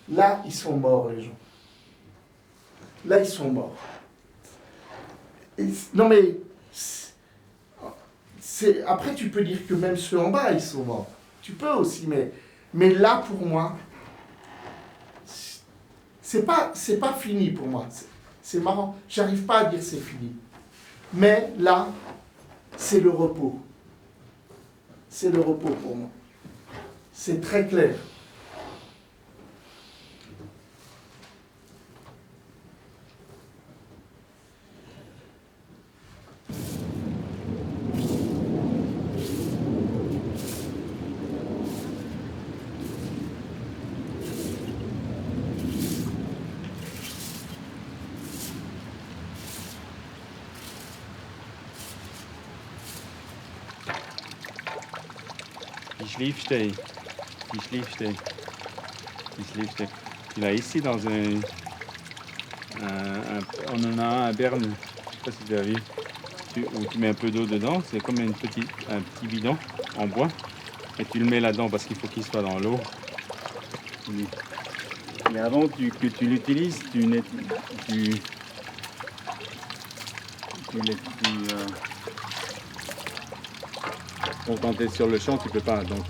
Là, ils sont morts, les gens. Là, ils sont morts. Non, mais... Après, tu peux dire que même ceux en bas, ils sont morts. Tu peux aussi, mais là, pour moi... C'est pas fini pour moi. C'est marrant. J'arrive pas à dire c'est fini. Mais là, c'est le repos. C'est le repos pour moi. C'est très clair. Ich liebe dich. Ich liebe dich. Ich liebe dich. Il a ici dans on en a un à Berne, je sais pas si tu as vu, où tu mets un peu d'eau dedans, c'est comme un petit bidon en bois, et tu le mets là-dedans parce qu'il faut qu'il soit dans l'eau. Mais avant que tu l'utilises, bon, quand tu es sur le champ, tu peux pas. Donc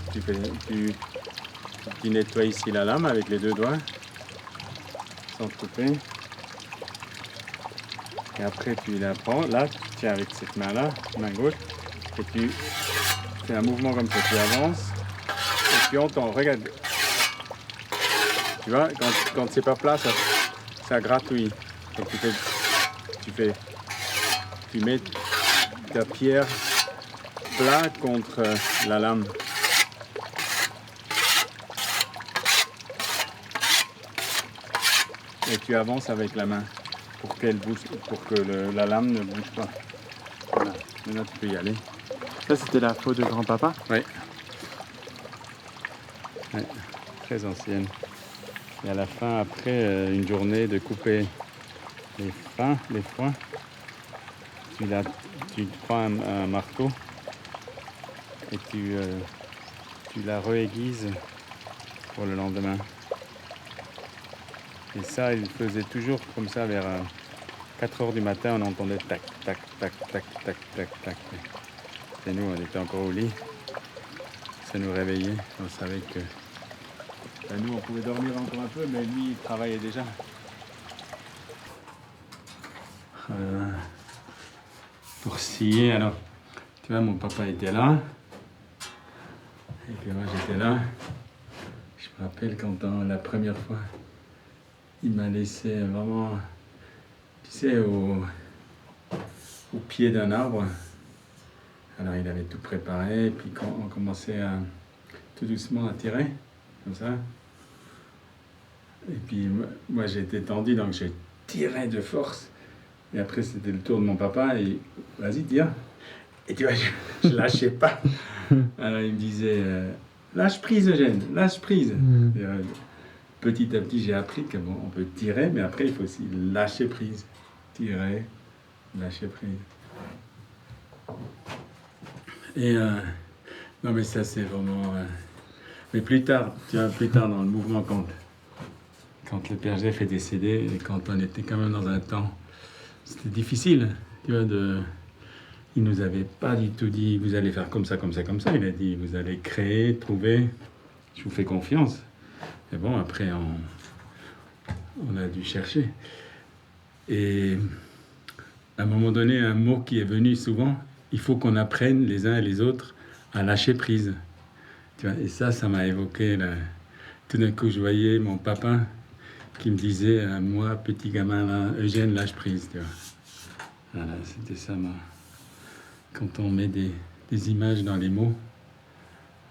tu nettoies ici la lame avec les 2 doigts, sans te couper. Et après tu la prends, là, tu tiens avec cette main-là, main gauche, et tu fais un mouvement comme ça, tu avances, et tu entends, regarde. Tu vois, quand c'est pas plat, ça gratouille. Donc tu mets ta pierre plat contre la lame. Et tu avances avec la main pour qu'elle bouge, pour que la lame ne bouge pas. Voilà. Maintenant tu peux y aller. Ça, c'était la peau de grand-papa? Oui. Ouais. Très ancienne. Et à la fin, après une journée de couper les foins, tu prends un marteau et tu la réaiguises pour le lendemain. Et ça, il faisait toujours comme ça vers 4 heures du matin, on entendait tac, tac, tac, tac, tac, tac, tac. Et nous, on était encore au lit. Ça nous réveillait. On savait que nous, on pouvait dormir encore un peu, mais lui, il travaillait déjà. Pour scier, alors, tu vois, mon papa était là. Et puis moi, j'étais là. Je me rappelle quand la première fois, il m'a laissé vraiment, tu sais, au pied d'un arbre. Alors, il avait tout préparé, et puis quand on commençait tout doucement à tirer, comme ça. Et puis moi j'étais tendu, donc j'ai tiré de force. Et après c'était le tour de mon papa, et vas-y tire. Et tu vois, je lâchais pas. Alors il me disait, lâche prise Eugène, lâche prise. Et, petit à petit j'ai appris qu'on peut tirer, mais après il faut aussi lâcher prise. Tirer, lâcher prise. Et non mais ça c'est vraiment... Mais plus tard, tu vois, plus tard dans le mouvement, quand le Père Jeff est décédé, et quand on était quand même dans un temps, c'était difficile, tu vois, il nous avait pas du tout dit, vous allez faire comme ça, comme ça, comme ça. Il a dit, vous allez créer, trouver, je vous fais confiance. Et bon, après, on a dû chercher. Et à un moment donné, un mot qui est venu souvent, il faut qu'on apprenne les uns et les autres à lâcher prise. Tu vois, et ça m'a évoqué, là. Tout d'un coup, je voyais mon papa qui me disait à moi, petit gamin, là, Eugène, lâche prise. Tu vois. Voilà, c'était ça. Quand on met des images dans les mots,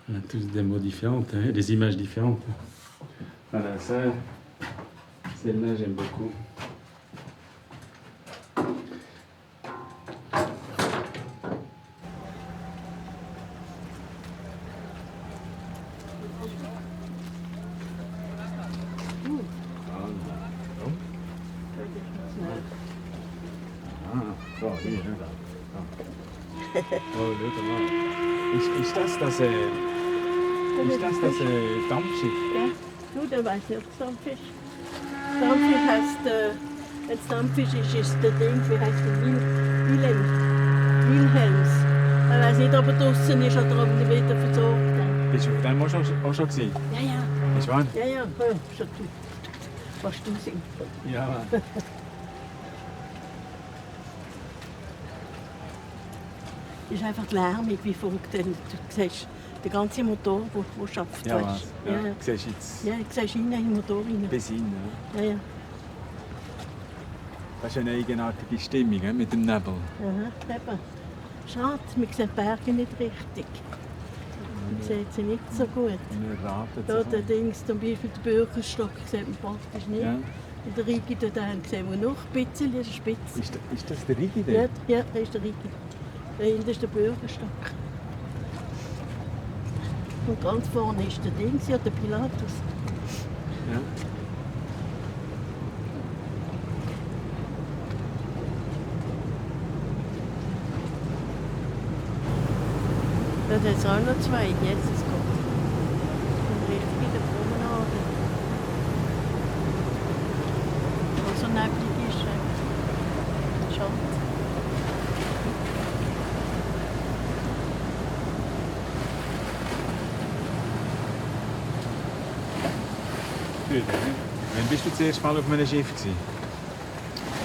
on a tous des mots différents, hein, des images différentes. Voilà, ça, celle-là, j'aime beaucoup. Oh, leuk man. Ist das Dampfschiff? Ja, du, der weiß nicht, Dampffisch. Dampffisch heißt, wenn es Dampffisch ist der Ding, wie heißt der Wilhelms. Ich weiß nicht, ob er draußen ist oder ob er wieder versorgt. Bist du auf dem auch schon gewesen? Ja, ja. Ist wahr? Ja, ja, schon fast 1000. Ja. Es ist einfach lärmig wie verrückt. Du siehst den ganzen Motor, der schafft. Ja, weißt. ja. Siehst du jetzt? Ja, du siehst innen im Motor rein. Bis hin, ja. Ja, ja. Das ist eine eigenartige Stimmung, mit dem Nebel. Aha, eben. Schade, man sieht die Berge nicht richtig. Man sieht sie nicht so gut. Da der Dings, zum Beispiel den Bürgerstock, sieht man praktisch nicht. Ja. Und der Rigi da sehen wir noch ein bisschen, ist spitz. Ist das der Rigi? Ja, ja, da ist der Rigi. Da hinten ist der Bürgerstock. Und ganz vorne ist der Dings, ja, der Pilatus. Ja. Da hat es auch noch zwei, jetzt ist es gut. Und richtig in der Promenade. neblig ist. Schade. Wann bist du das erste Mal auf einem Schiff gewesen?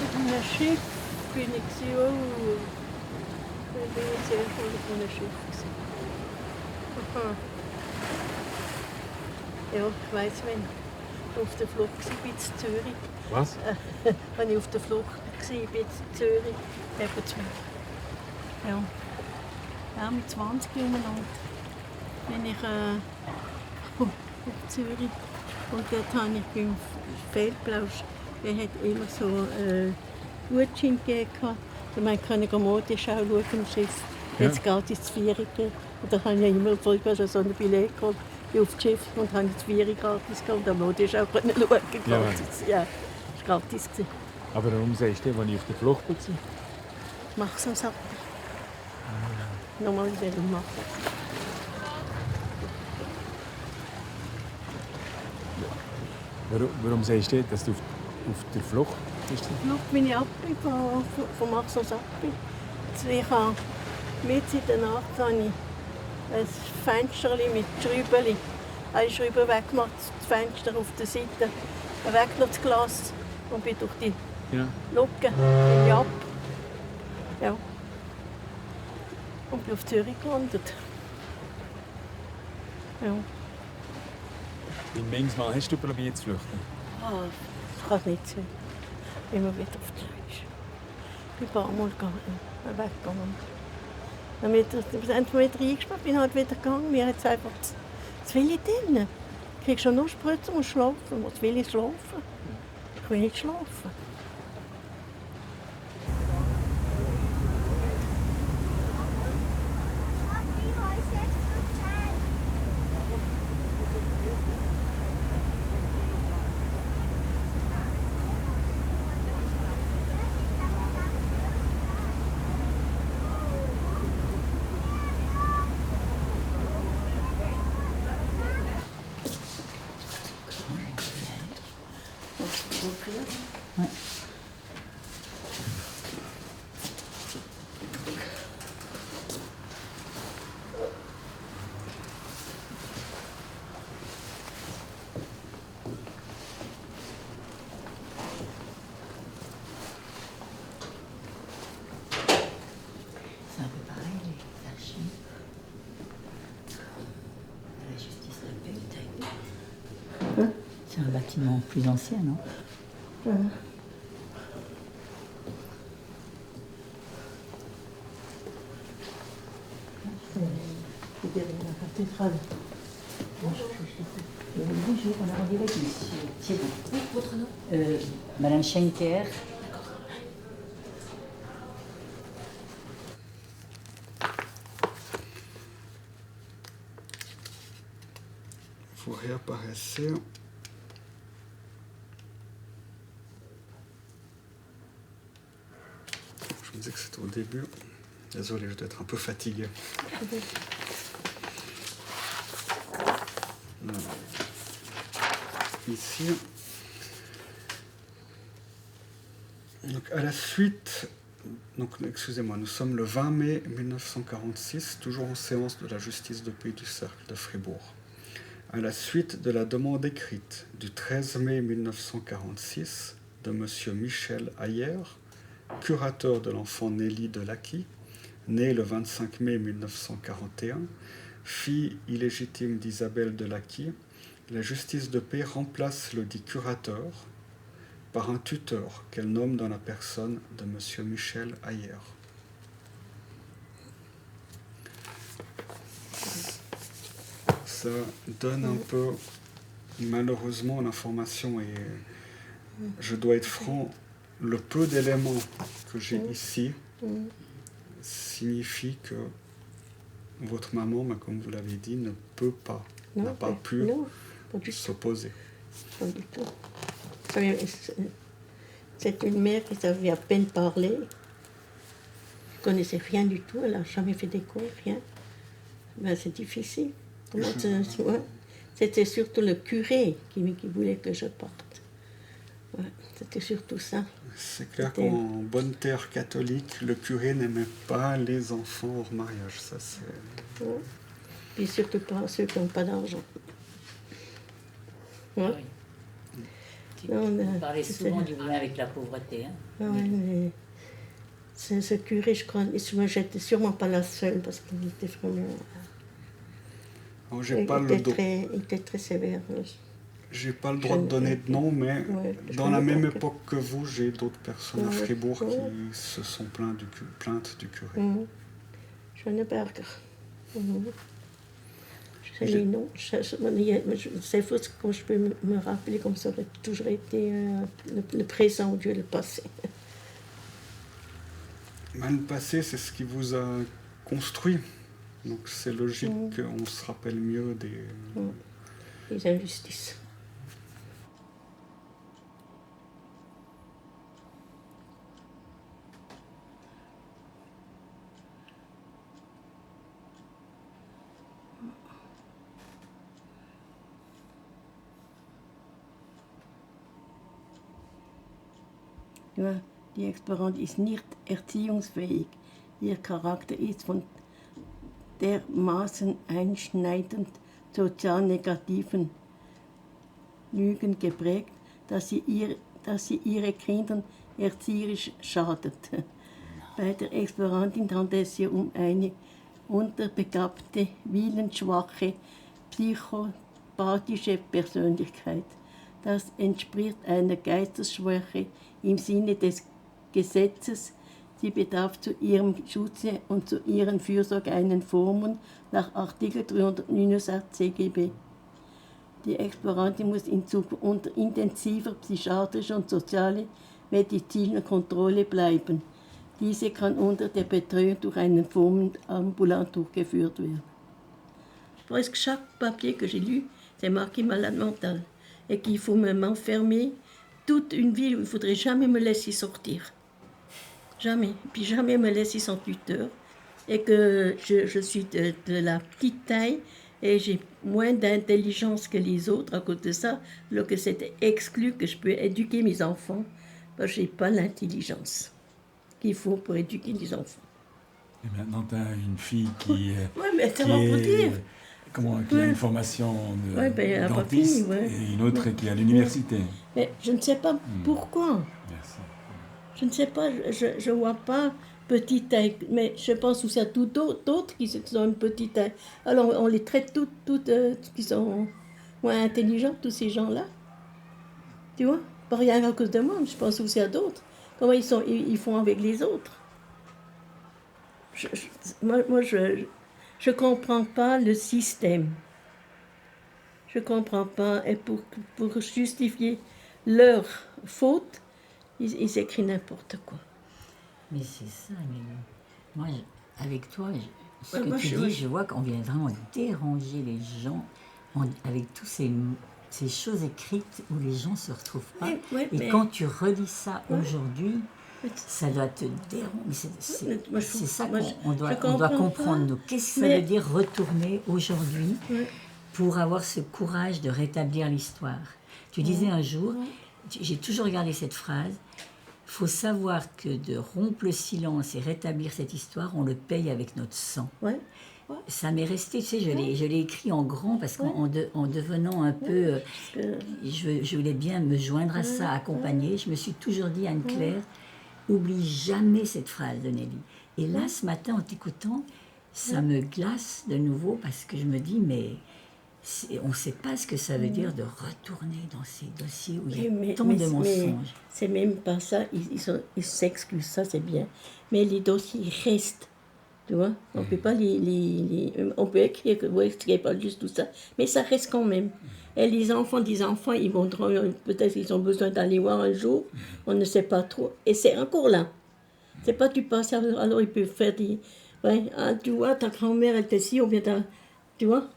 Auf einem Schiff bin ich gewesen, oh. Ich bin das erste Mal auf einem Schiff gewesen. Aha. Ja, ich weiss, wenn ich auf der Flucht war, zu Zürich. Was? Wenn ich auf der Flucht war, zu Zürich, eben zu mir. Ja. Ja, mit 20 umeinander bin ich auf Zürich. Und dort habe ich beim Feldplausch, der hat immer so Gutschein gegeben. Da konnte ich Modenschau schauen im Schiff. Ja. Jetzt geht es zu Vieri. Und da habe ich immer vorher so ein Billett geholt auf das Schiff und habe das Vieri gratis geholt. Und am Modenschau konnte ich schauen. Gratis. Ja, das war gratis. Aber warum sagst du, als ich auf der Flucht war? Mach so Sachen. Nochmal wieder machen. Warum sagst du, dass du auf der Flucht bist? Auf der Flucht bin ich abgekommen, von Maxos abgekommen. Ich habe mitten in der Nacht habe ich ein Fenster mit Schrauben. Alle Schrauben weggemacht, das Fenster auf der Seite, weggelassen das Glas und bin durch die Lücke bin ich ab. Ja. Und bin auf Zürich gelandet. Ja. Wie manchmal hast du probiert zu flüchten? Das kann nicht sein. Immer wieder auf die Fleisch. Ich bin ein paar Mal weggegangen. Dann sind wir wieder eingesperrt, bin halt wieder gegangen. Mir hat es einfach zu viel drin. Ich kriege schon nur Spritzen und schlafen. Was will ich schlafen? Ich will nicht schlafen. Ouais. C'est un peu pareil, les archives. La justice de la paix, c'est un bâtiment plus ancien, non? C'est derrière la cathédrale. Bonjour, on a rendez-vous avec monsieur Thierry. Oui, votre nom Madame Schenker. Vous réapparaissez. Je me disais que c'était au début. Désolé, je dois être un peu fatigué. Ici. Donc à la suite, donc excusez-moi, nous sommes le 20 mai 1946, toujours en séance de la justice de paix du Cercle de Fribourg. À la suite de la demande écrite du 13 mai 1946 de M. Michel Ayer, curateur de l'enfant Nelly de Lacqui, née le 25 mai 1941, fille illégitime d'Isabelle de Lacqui, la justice de paix remplace le dit curateur par un tuteur qu'elle nomme dans la personne de M. Michel Ayer. Ça donne un peu, malheureusement, l'information et je dois être franc, le peu d'éléments que j'ai ici signifie que votre maman, comme vous l'avez dit, ne peut pas, n'a pas pu s'opposer. Pas du tout. C'est une mère qui savait à peine parler. Elle ne connaissait rien du tout, elle n'a jamais fait d'école, rien. Ben, c'est difficile. C'était surtout le curé qui voulait que je parte. Ouais, c'était surtout ça. C'est clair qu'en bonne terre catholique, le curé n'aimait pas les enfants hors mariage. Ça, c'est... Ouais. Puis surtout pas ceux qui n'ont pas d'argent. Ouais. Vous parlez souvent du lien avec la pauvreté. Hein. Ouais, mais ce curé, je crois, j'étais sûrement pas la seule parce qu'il était vraiment. Alors, il était très sévère. J'ai pas le droit de donner de nom, mais dans la même époque que vous, j'ai d'autres personnes à Fribourg qui se sont plaintes du curé. Schöneberger. Je sais les noms. C'est faux quand je peux me rappeler comme ça aurait toujours été le présent au lieu le passé. Mais le passé, c'est ce qui vous a construit. Donc c'est logique qu'on se rappelle mieux des injustices. Ja, die Experimente ist nicht erziehungsfähig. Ihr Charakter ist von dermaßen einschneidend sozial negativen Lügen geprägt, dass sie ihre Kindern erzieherisch schadet. Bei der Experimentin handelt es sich um eine unterbegabte, willensschwache, psychopathische Persönlichkeit. Das entspricht einer Geistesschwäche im Sinne des Gesetzes. Sie bedarf zu ihrem Schutze und zu ihren Fürsorge einen Vormund nach Artikel 369 CGB. Die Explorantin muss in Zukunft unter intensiver psychiatrischer und sozialer medizinischer Kontrolle bleiben. Diese kann unter der Betreuung durch einen Vormund ambulant durchgeführt werden. Presque chaque papier que j'ai lu, c'est marqué malade mental et qu'il faut m'enfermer toute une vie, il ne faudrait jamais me laisser sortir. Jamais. Puis jamais me laisser sans tuteur. Et que je suis de la petite taille et j'ai moins d'intelligence que les autres à cause de ça. Alors que c'est exclu que je peux éduquer mes enfants. Parce que je n'ai pas l'intelligence qu'il faut pour éduquer les enfants. Et maintenant, tu as une fille qui, mais ça va vous dire. Qui a une formation de dentiste et une autre qui est à l'université. Mais je ne sais pas pourquoi. Merci. Je ne sais pas, je ne vois pas petite taille, mais je pense aussi à tout d'autres qui ont une petite taille. Alors on les traite toutes qui sont moins intelligents, tous ces gens-là. Tu vois? Pas rien à cause de moi, je pense aussi à d'autres. Comment ils font avec les autres? Moi, je comprends pas le système. Je comprends pas. Et pour justifier leur faute, ils écrivent n'importe quoi. Mais c'est ça, moi, avec toi, ce que tu dis, je vois qu'on vient vraiment déranger les gens avec tous ces choses écrites où les gens ne se retrouvent pas. Et quand tu relis ça aujourd'hui, ça doit te déranger. C'est ça qu'on doit comprendre. Nous. Qu'est-ce que ça veut dire retourner aujourd'hui pour avoir ce courage de rétablir l'histoire? Tu disais un jour, j'ai toujours regardé cette phrase, il faut savoir que de rompre le silence et rétablir cette histoire, on le paye avec notre sang. Ça m'est resté, tu sais, je l'ai écrit en grand parce qu'en devenant un peu, je voulais bien me joindre à ça, accompagner. Je me suis toujours dit, Anne-Claire, oublie jamais cette phrase de Nelly. Et là, ce matin, en t'écoutant, ça me glace de nouveau parce que je me dis, mais on ne sait pas ce que ça veut dire de retourner dans ces dossiers où il y a tant de mensonges. C'est même pas ça, ils s'excusent, ça c'est bien. Mais les dossiers restent, tu vois. On peut pas on peut écrire que vous n'expliquez pas juste tout ça, mais ça reste quand même. Et les enfants, ils vont peut-être ils ont besoin d'aller voir un jour, on ne sait pas trop. Et c'est encore là. C'est pas tu passes, alors ils peuvent faire des... tu vois, ta grand-mère elle était si, ou bien tu vois.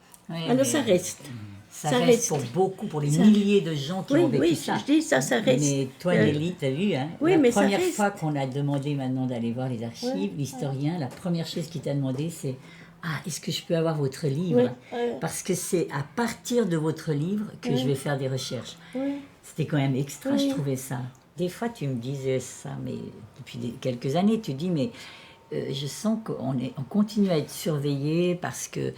Alors ça reste. Ça reste pour beaucoup, pour les milliers de gens qui ont vécu ça. Je dis ça reste. Mais toi, Nelly, tu as vu, hein, la première fois qu'on a demandé maintenant d'aller voir les archives, l'historien, la première chose qu'il t'a demandé, c'est ah, est-ce que je peux avoir votre livre? Oui. Parce que c'est à partir de votre livre que je vais faire des recherches. Oui. C'était quand même extra, je Oui. trouvais ça. Des fois, tu me disais ça, mais depuis quelques années, tu dis, mais je sens qu'on continue à être surveillé parce que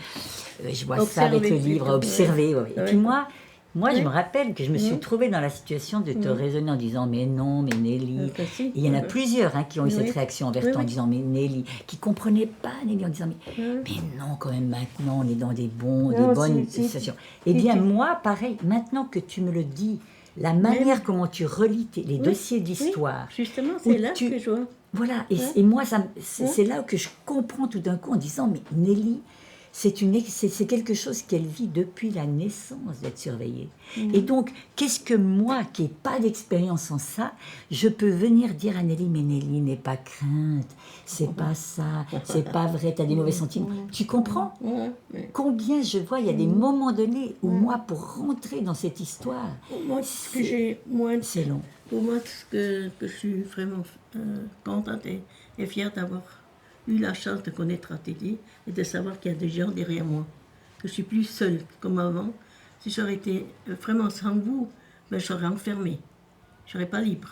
je vois ça avec le livre, à observer. Ouais. Et puis moi, je me rappelle que je me suis trouvée dans la situation de te raisonner en disant, mais non, mais Nelly. Et il y en a plusieurs qui ont eu cette réaction envers toi en disant, mais Nelly, qui ne comprenaient pas Nelly en disant, mais non, quand même, maintenant, on est dans des bonnes situations. Eh bien, moi, pareil, maintenant que tu me le dis, la manière comment tu relis les dossiers d'histoire. Justement, c'est là que je vois. Voilà, et moi, c'est là que je comprends tout d'un coup en disant, mais Nelly, c'est quelque chose qu'elle vit depuis la naissance d'être surveillée. Et donc, qu'est-ce que moi, qui n'ai pas d'expérience en ça, je peux venir dire à Nelly, mais Nelly, n'aie pas crainte, c'est pas ça, c'est pas vrai, tu as des mauvais sentiments. Tu comprends combien je vois, il y a des moments donnés où moi, pour rentrer dans cette histoire, c'est long. Pour moi, ce que je suis vraiment contente et fière d'avoir eu la chance de connaître Athélie et de savoir qu'il y a des gens derrière moi, que je suis plus seule comme avant. Si j'aurais été vraiment sans vous, ben, je serais enfermée. Je serais pas libre,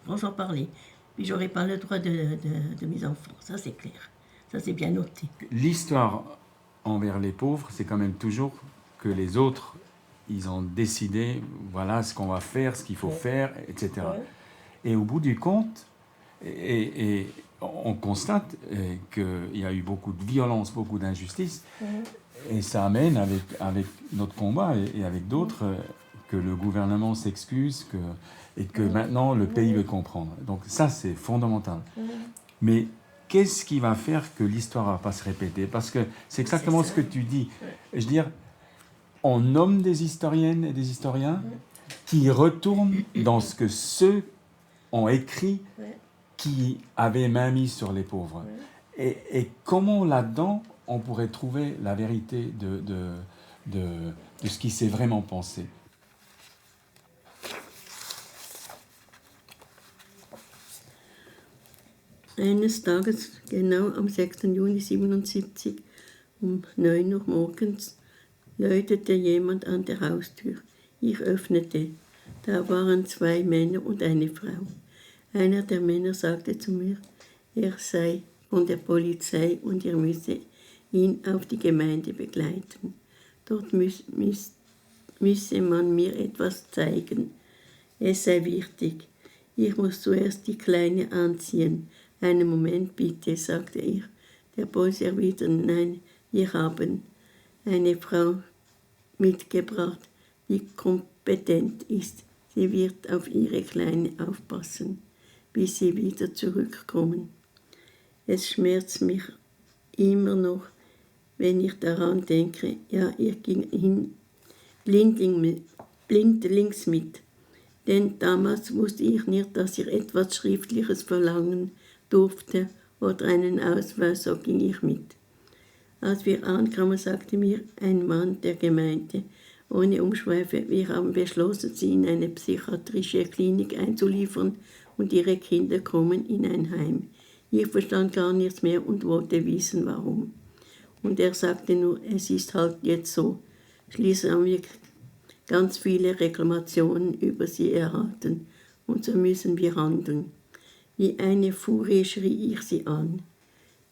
franchement parler. Puis j'aurais pas le droit de mes enfants, ça c'est clair. Ça c'est bien noté. L'histoire envers les pauvres, c'est quand même toujours que les autres, ils ont décidé, voilà ce qu'on va faire, ce qu'il faut faire, etc. Et au bout du compte, et on constate qu'il y a eu beaucoup de violence, beaucoup d'injustice, et ça amène avec notre combat et avec d'autres que le gouvernement s'excuse et que maintenant le pays veut comprendre. Donc ça, c'est fondamental. Mais qu'est-ce qui va faire que l'histoire ne va pas se répéter? Parce que c'est exactement ce que tu dis. Je veux dire, on nomme des historiennes et des historiens qui retournent dans ce que ceux ont écrit qui avaient main mise sur les pauvres. Et comment là-dedans on pourrait trouver la vérité de ce qui s'est vraiment pensé? Eines Tages, genau am 6. Juni 1977, um 9 Uhr morgens, läutete jemand an der Haustür. Ich öffnete. Da waren 2 Männer und eine Frau. Einer der Männer sagte zu mir, er sei von der Polizei und er müsse ihn auf die Gemeinde begleiten. Dort müsse man mir etwas zeigen. Es sei wichtig. Ich muss zuerst die Kleine anziehen. Einen Moment bitte, sagte er. Der Boss erwiderte, nein, wir haben eine Frau mitgebracht, die kompetent ist. Sie wird auf ihre Kleine aufpassen, bis sie wieder zurückkommen. Es schmerzt mich immer noch, wenn ich daran denke. Ja, ich ging blindlings mit. Denn damals wusste ich nicht, dass ich etwas Schriftliches verlangen durfte oder einen Ausweis, so ging ich mit. Als wir ankamen, sagte mir ein Mann der Gemeinde, ohne Umschweife, wir haben beschlossen, sie in eine psychiatrische Klinik einzuliefern und ihre Kinder kommen in ein Heim. Ich verstand gar nichts mehr und wollte wissen, warum. Und er sagte nur, es ist halt jetzt so. Schließlich haben wir ganz viele Reklamationen über sie erhalten und so müssen wir handeln. Wie eine Furie schrie ich sie an.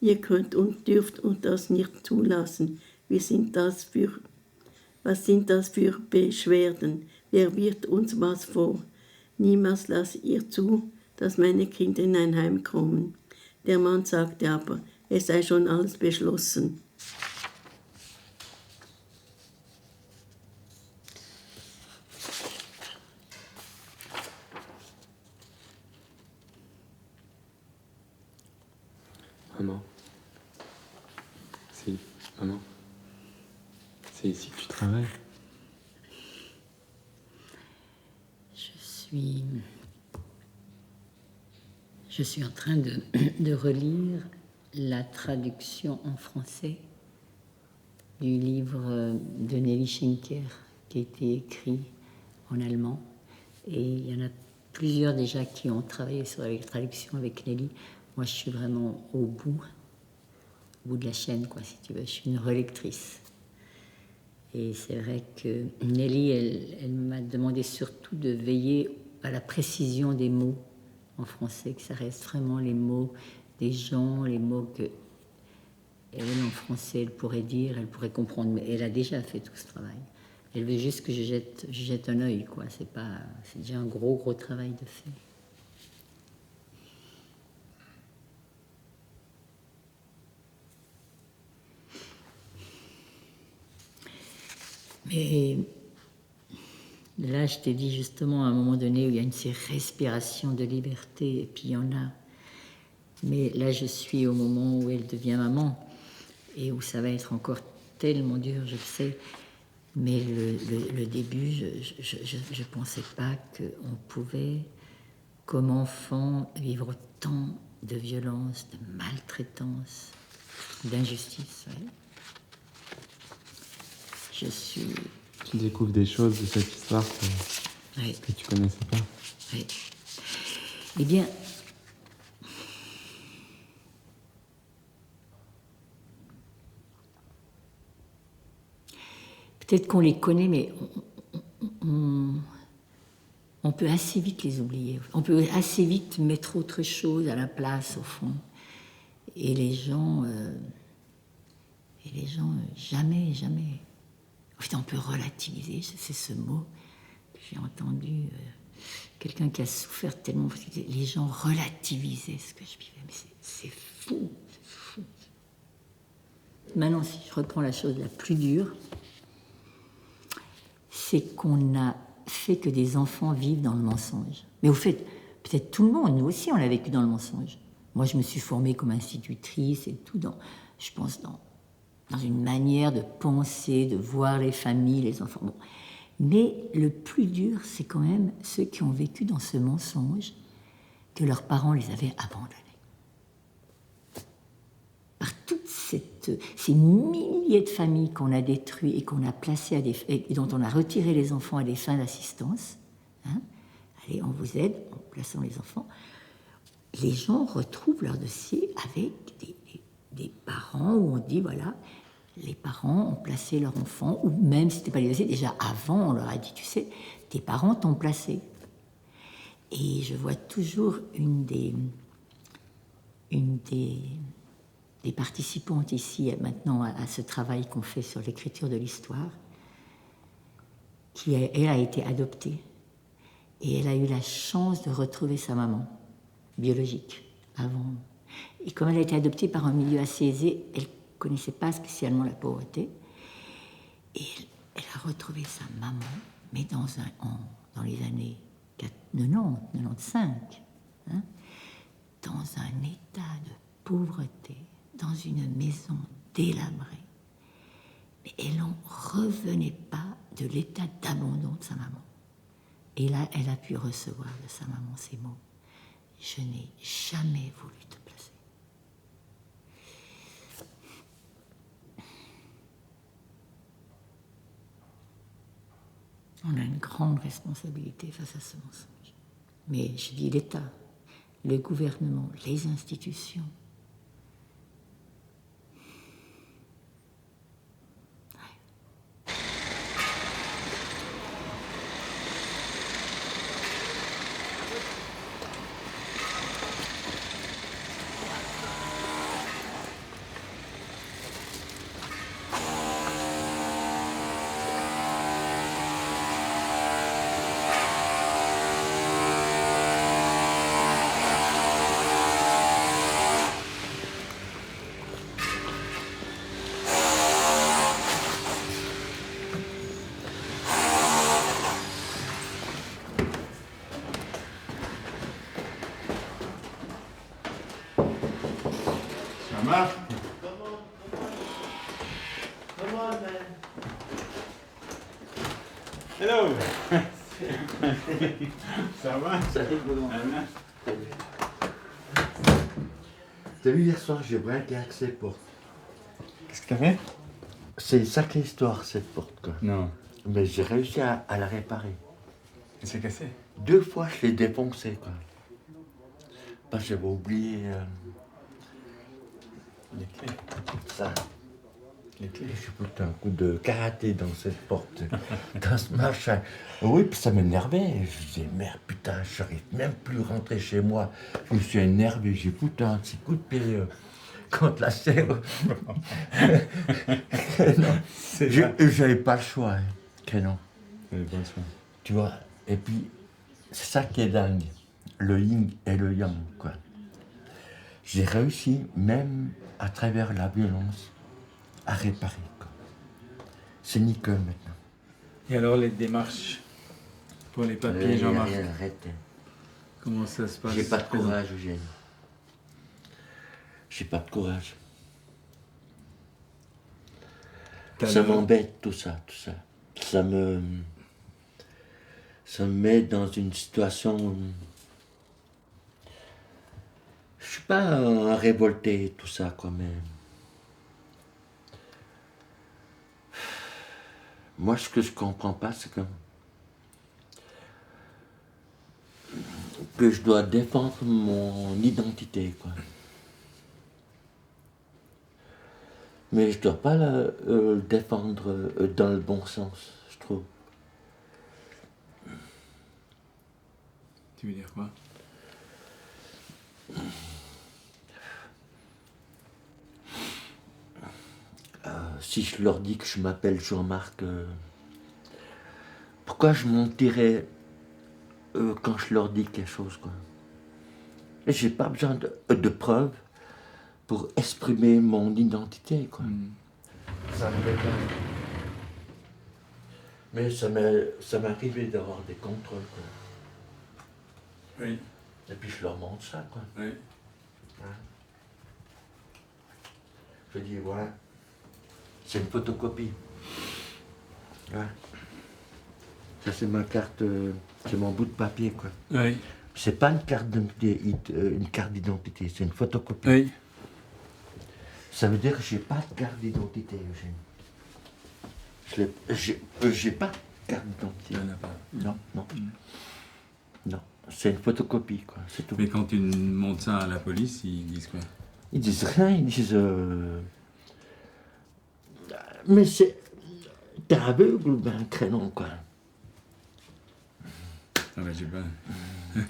Ihr könnt und dürft uns das nicht zulassen. Was sind das für Beschwerden? Wer wird uns was vor? Niemals lasst ihr zu, dass meine Kinder in ein Heim kommen. Der Mann sagte aber, es sei schon alles beschlossen. Maman. Maman. C'est ici que tu travailles? Je suis en train de relire la traduction en français du livre de Nelly Schenker qui a été écrit en allemand. Et il y en a plusieurs déjà qui ont travaillé sur la traduction avec Nelly. Moi, je suis vraiment au bout. bout de la chaîne, quoi, si tu veux. Je suis une relectrice. Et c'est vrai que Nelly, elle m'a demandé surtout de veiller à la précision des mots en français, que ça reste vraiment les mots des gens, les mots que elle, en français, elle pourrait dire, elle pourrait comprendre. Mais elle a déjà fait tout ce travail. Elle veut juste que je jette un œil, quoi. C'est déjà un gros travail de fait. Mais là, je t'ai dit justement à un moment donné où il y a une respiration de liberté, et puis il y en a. Mais là, je suis au moment où elle devient maman, et où ça va être encore tellement dur, je le sais. Mais le début, je ne pensais pas qu'on pouvait, comme enfant, vivre autant de violence, de maltraitance, d'injustice. Ouais. Je suis... Tu découvres des choses de cette histoire que tu connaissais pas. Oui. Eh bien, peut-être qu'on les connaît, mais on peut assez vite les oublier. On peut assez vite mettre autre chose à la place, au fond. Et les gens, jamais. En fait, on peut relativiser, c'est ce mot que j'ai entendu. Quelqu'un qui a souffert tellement, parce que les gens relativisaient ce que je vivais. Mais c'est fou, c'est fou. Maintenant, si je reprends la chose la plus dure, c'est qu'on a fait que des enfants vivent dans le mensonge. Mais au fait, peut-être tout le monde, nous aussi, on a vécu dans le mensonge. Moi, je me suis formée comme institutrice et tout, je pense, dans une manière de penser, de voir les familles, les enfants. Bon. Mais le plus dur, c'est quand même ceux qui ont vécu dans ce mensonge que leurs parents les avaient abandonnés. Par toutes ces milliers de familles qu'on a détruites et qu'on a placées et dont on a retiré les enfants à des fins d'assistance, hein, allez, on vous aide en plaçant les enfants, les gens retrouvent leur dossier avec des parents où on dit, voilà, les parents ont placé leur enfant, ou même si ce n'était pas les dossiers, déjà avant, on leur a dit, tu sais, tes parents t'ont placé. Et je vois toujours une des participantes ici, maintenant, à ce travail qu'on fait sur l'écriture de l'histoire, elle a été adoptée. Et elle a eu la chance de retrouver sa maman, biologique, avant. Et comme elle a été adoptée par un milieu assez aisé, elle ne connaissait pas spécialement la pauvreté. Et elle a retrouvé sa maman, mais dans les années 90, 95, hein, dans un état de pauvreté, dans une maison délabrée. Mais elle n'en revenait pas de l'état d'abandon de sa maman. Et là, elle a pu recevoir de sa maman ces mots. Je n'ai jamais voulu te placer. On a une grande responsabilité face à ce mensonge. Mais je dis l'État, le gouvernement, les institutions. Hello. Ça va? T'as vu hier soir, j'ai braqué avec cette porte. Qu'est-ce que t'as fait? C'est une sacrée histoire cette porte, quoi. Non. Mais j'ai réussi à la réparer. Elle s'est cassée? 2 fois, je l'ai défoncée, quoi. Parce que j'avais oublié Les clés. Ça. Les clés. Je foutais un coup de karaté dans cette porte, dans ce machin. Oui, puis ça m'énervait. Je disais, merde, putain, j'arrive même plus à rentrer chez moi. Je me suis énervé, j'ai foutu un petit coup de pied contre la serre. J'avais pas le choix. Hein. Que non. Tu vois, et puis, c'est ça qui est dingue. Le yin et le yang, quoi. J'ai réussi, même à travers la violence, à réparer. Quoi. C'est nickel maintenant. Et alors les démarches pour les papiers, Jean-Marc? Arrête. Comment ça se passe? J'ai pas de courage, Eugène. J'ai pas de courage. Ça m'embête tout ça. Ça me met dans une situation où je suis pas révolté, tout ça, quoi, mais moi, ce que je comprends pas, c'est que je dois défendre mon identité, quoi. Mais je dois pas le défendre dans le bon sens, je trouve. Tu veux dire quoi? Si je leur dis que je m'appelle Jean-Marc, pourquoi je mentirais quand je leur dis quelque chose, quoi? Et j'ai pas besoin de preuves pour exprimer mon identité, quoi. Ça me dérange. Mais ça m'est arrivé d'avoir des contrôles, quoi. Oui. Et puis je leur montre ça, quoi. Oui. Hein? Je dis, voilà, c'est une photocopie. Ouais. Ça, c'est ma carte, c'est mon bout de papier, quoi. Oui. C'est pas une carte d'identité, c'est une photocopie. Oui. Ça veut dire que j'ai pas de carte d'identité, Eugène. J'ai pas de carte d'identité. Il n'y en a pas. Non. Non, c'est une photocopie, quoi, c'est tout. Mais quand tu montres ça à la police, ils disent quoi? Ils disent rien, ils disent... Mais c'est... T'es aveugle ou ben crénon, quoi. Ah ben, je sais pas.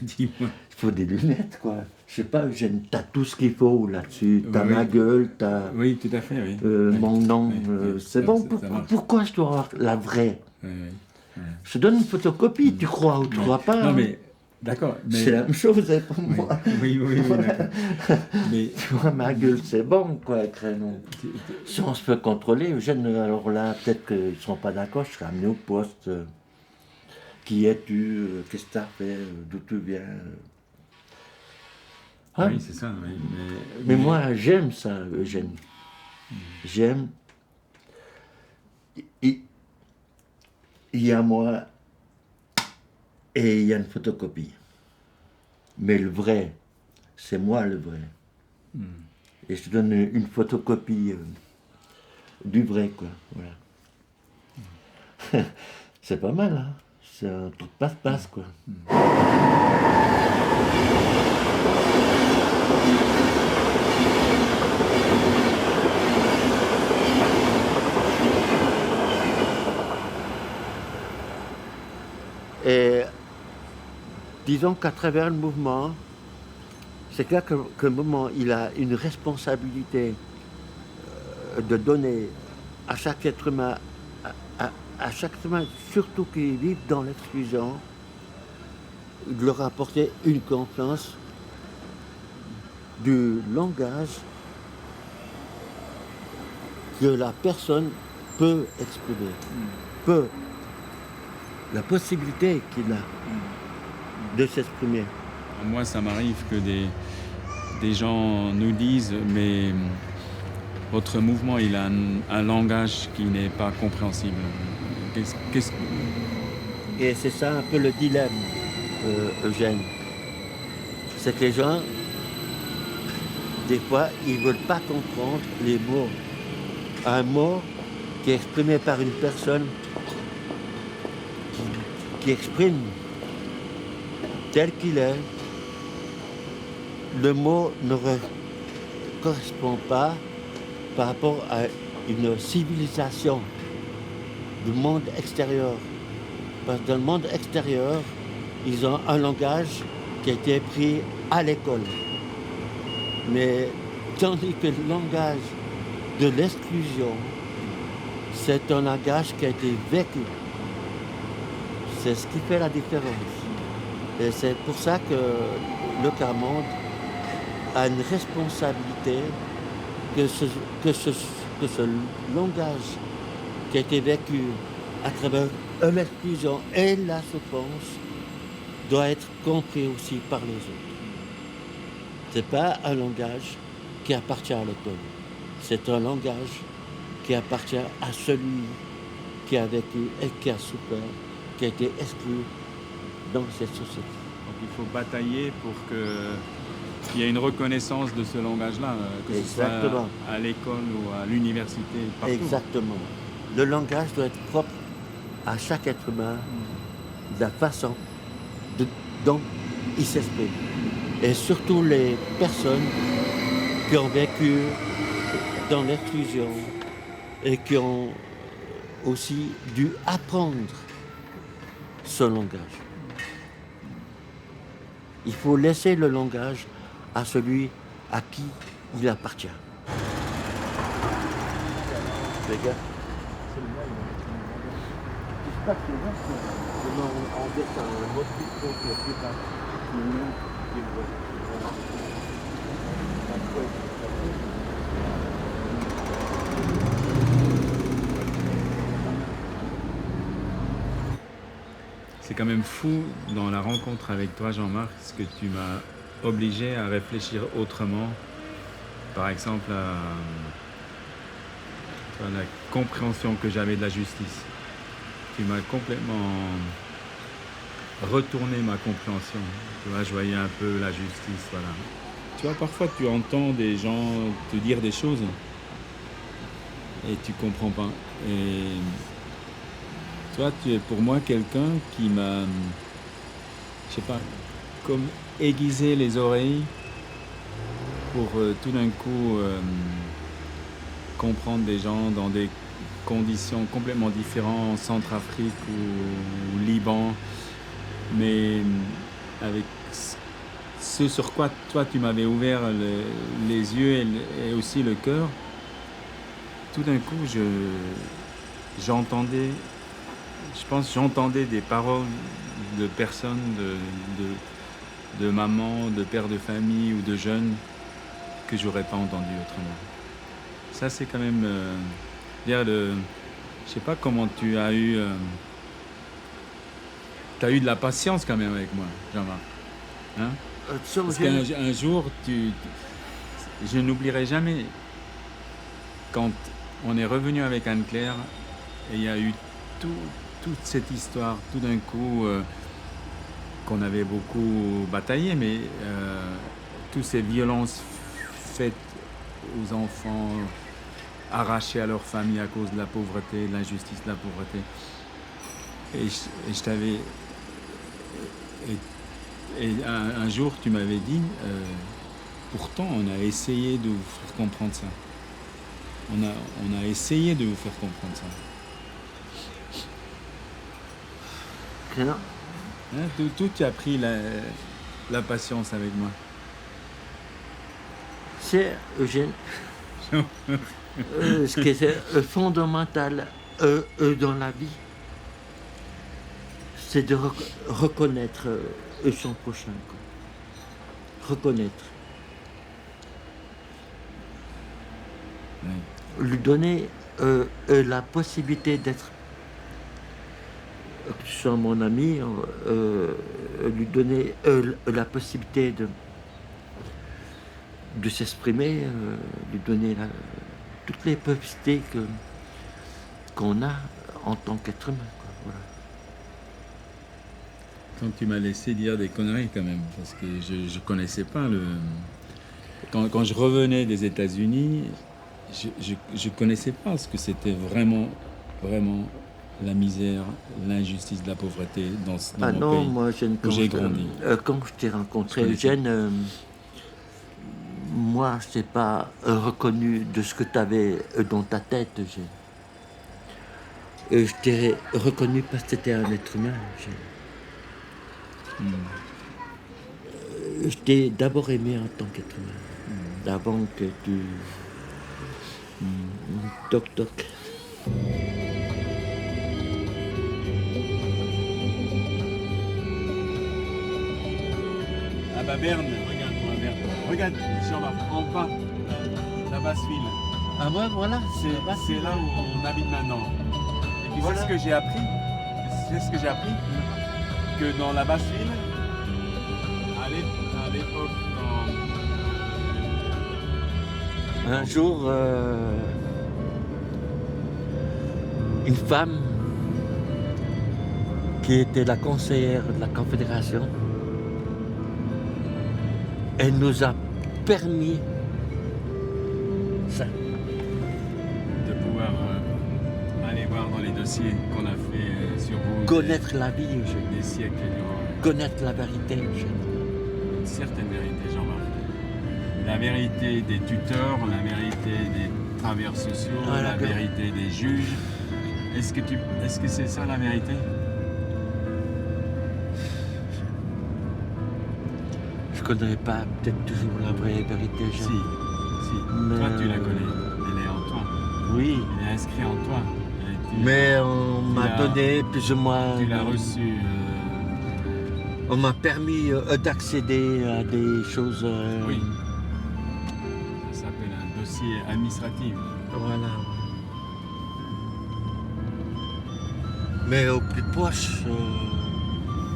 Dis-moi. Il faut des lunettes, quoi. Je sais pas, Eugène, t'as tout ce qu'il faut là-dessus. T'as ma gueule, t'as... Oui, tout à fait, oui. Mon nom, c'est bon. Pourquoi je dois avoir la vraie? Je te donne une photocopie, tu crois ou tu crois pas? Non, mais... D'accord. Mais... C'est la même chose hein, pour moi. Oui, d'accord. Mais... Tu vois, ma gueule, c'est bon, quoi, crénon. Si on se fait contrôler, Eugène, alors là, peut-être qu'ils ne seront pas d'accord, je serai amené au poste. Qui es-tu? Qu'est-ce que tu as fait? D'où tu viens? Hein? Oui, c'est ça, oui. Mais moi, j'aime ça, Eugène. J'aime. Il y a moi et il y a une photocopie. Mais le vrai, c'est moi le vrai. Et je te donne une photocopie du vrai, quoi. Voilà. C'est pas mal, hein? C'est un truc passe-passe, quoi. Et disons qu'à travers le mouvement, c'est clair que le mouvement, il a une responsabilité de donner à chaque être humain, à chaque être humain, surtout qui vivent dans l'exclusion, de leur apporter une confiance du langage que la personne peut exprimer, peut. La possibilité qu'il a de s'exprimer. Moi, ça m'arrive que des gens nous disent mais votre mouvement, il a un langage qui n'est pas compréhensible. Et c'est ça un peu le dilemme, Eugène. C'est que les gens, des fois, ils ne veulent pas comprendre les mots. Un mot qui est exprimé par une personne qui exprime tel qu'il est, le mot ne correspond pas par rapport à une civilisation du monde extérieur. Parce que dans le monde extérieur, ils ont un langage qui a été appris à l'école. Mais tandis que le langage de l'exclusion, c'est un langage qui a été vécu. C'est ce qui fait la différence. Et c'est pour ça que le quart-monde a une responsabilité que ce langage qui a été vécu à travers l'exclusion et la souffrance doit être compris aussi par les autres. Ce n'est pas un langage qui appartient à l'école. C'est un langage qui appartient à celui qui a vécu et qui a souffert, qui a été exclu dans cette société. Donc il faut batailler pour qu'il y ait une reconnaissance de ce langage-là, que ce soit à l'école ou à l'université, partout. Exactement. Le langage doit être propre à chaque être humain, de la façon dont il s'exprime. Et surtout les personnes qui ont vécu dans l'exclusion et qui ont aussi dû apprendre ce langage. Il faut laisser le langage à celui à qui il appartient. Les gars, C'est quand même fou dans la rencontre avec toi, Jean-Marc, ce que tu m'as obligé à réfléchir autrement. Par exemple, à la compréhension que j'avais de la justice. Tu m'as complètement retourné ma compréhension. Tu vois, je voyais un peu la justice, voilà. Tu vois, parfois tu entends des gens te dire des choses et tu comprends pas. Et toi, tu es pour moi quelqu'un qui m'a, je sais pas, comme aiguisé les oreilles pour tout d'un coup comprendre des gens dans des conditions complètement différentes en Centrafrique ou Liban, mais avec ce sur quoi toi tu m'avais ouvert les yeux et aussi le cœur. Tout d'un coup, j'entendais des paroles de personnes, de mamans, de pères de famille ou de jeunes que j'aurais pas entendu autrement. Ça, c'est quand même... je sais pas comment tu as eu... tu as eu de la patience quand même avec moi, Jean-Marc. Hein? Parce qu'un jour, je n'oublierai jamais quand on est revenu avec Anne-Claire et il y a eu toute cette histoire, tout d'un coup, qu'on avait beaucoup bataillé, mais toutes ces violences faites aux enfants, arrachés à leur famille à cause de la pauvreté, de l'injustice de la pauvreté. Et je t'avais... Et un jour, tu m'avais dit, pourtant, on a essayé de vous faire comprendre ça. On a essayé de vous faire comprendre ça. Non. Hein, tout tu as pris la patience avec moi. C'est, Eugène, ce qui est fondamental dans la vie, c'est de reconnaître son prochain. Reconnaître. Oui. Lui donner la possibilité d'être, que tu sois mon ami, lui donner la possibilité de s'exprimer, lui donner toutes les possibilités qu'on a en tant qu'être humain. Voilà. Quand tu m'as laissé dire des conneries quand même, parce que je connaissais pas le... Quand je revenais des États-Unis, je connaissais pas ce que c'était vraiment la misère, l'injustice, la pauvreté dans mon pays moi, où j'ai grandi. Quand je t'ai rencontré, Eugène, moi, je n'ai pas reconnu de ce que tu avais dans ta tête, Eugène. Je t'ai reconnu parce que tu étais un être humain, Eugène. Je t'ai d'abord aimé en tant qu'être humain, avant que tu... Toc toc. Ah bah Berne, regarde-moi Berne. Regarde, Jean-Marc, en bas, la basse ville. Ah ouais, voilà. C'est là où on habite maintenant. Et puis Voilà. c'est ce que j'ai appris. C'est ce que j'ai appris. Que dans la basse ville, à l'époque, Un jour, une femme qui était la conseillère de la Confédération, elle nous a permis ça. de pouvoir aller voir dans les dossiers qu'on a fait sur vous. Connaître la vie, Eugène. Des siècles durant. Connaître la vérité, Eugène. Une certaine vérité, Jean-Marc. La vérité des tuteurs, la vérité des travailleurs sociaux, Voilà, la que- vérité des juges. Est-ce que c'est ça la vérité? Je ne connais pas peut-être toujours la vraie vérité, Eugène. Si. Mais- Toi, tu la connais. Elle est en toi. Oui. Elle est inscrite en toi. Mais on tu m'a l'as- donné plus ou moins... Tu l'as reçue. On m'a permis d'accéder à des choses... Oui. Ça s'appelle un dossier administratif. Voilà. Mais au plus proche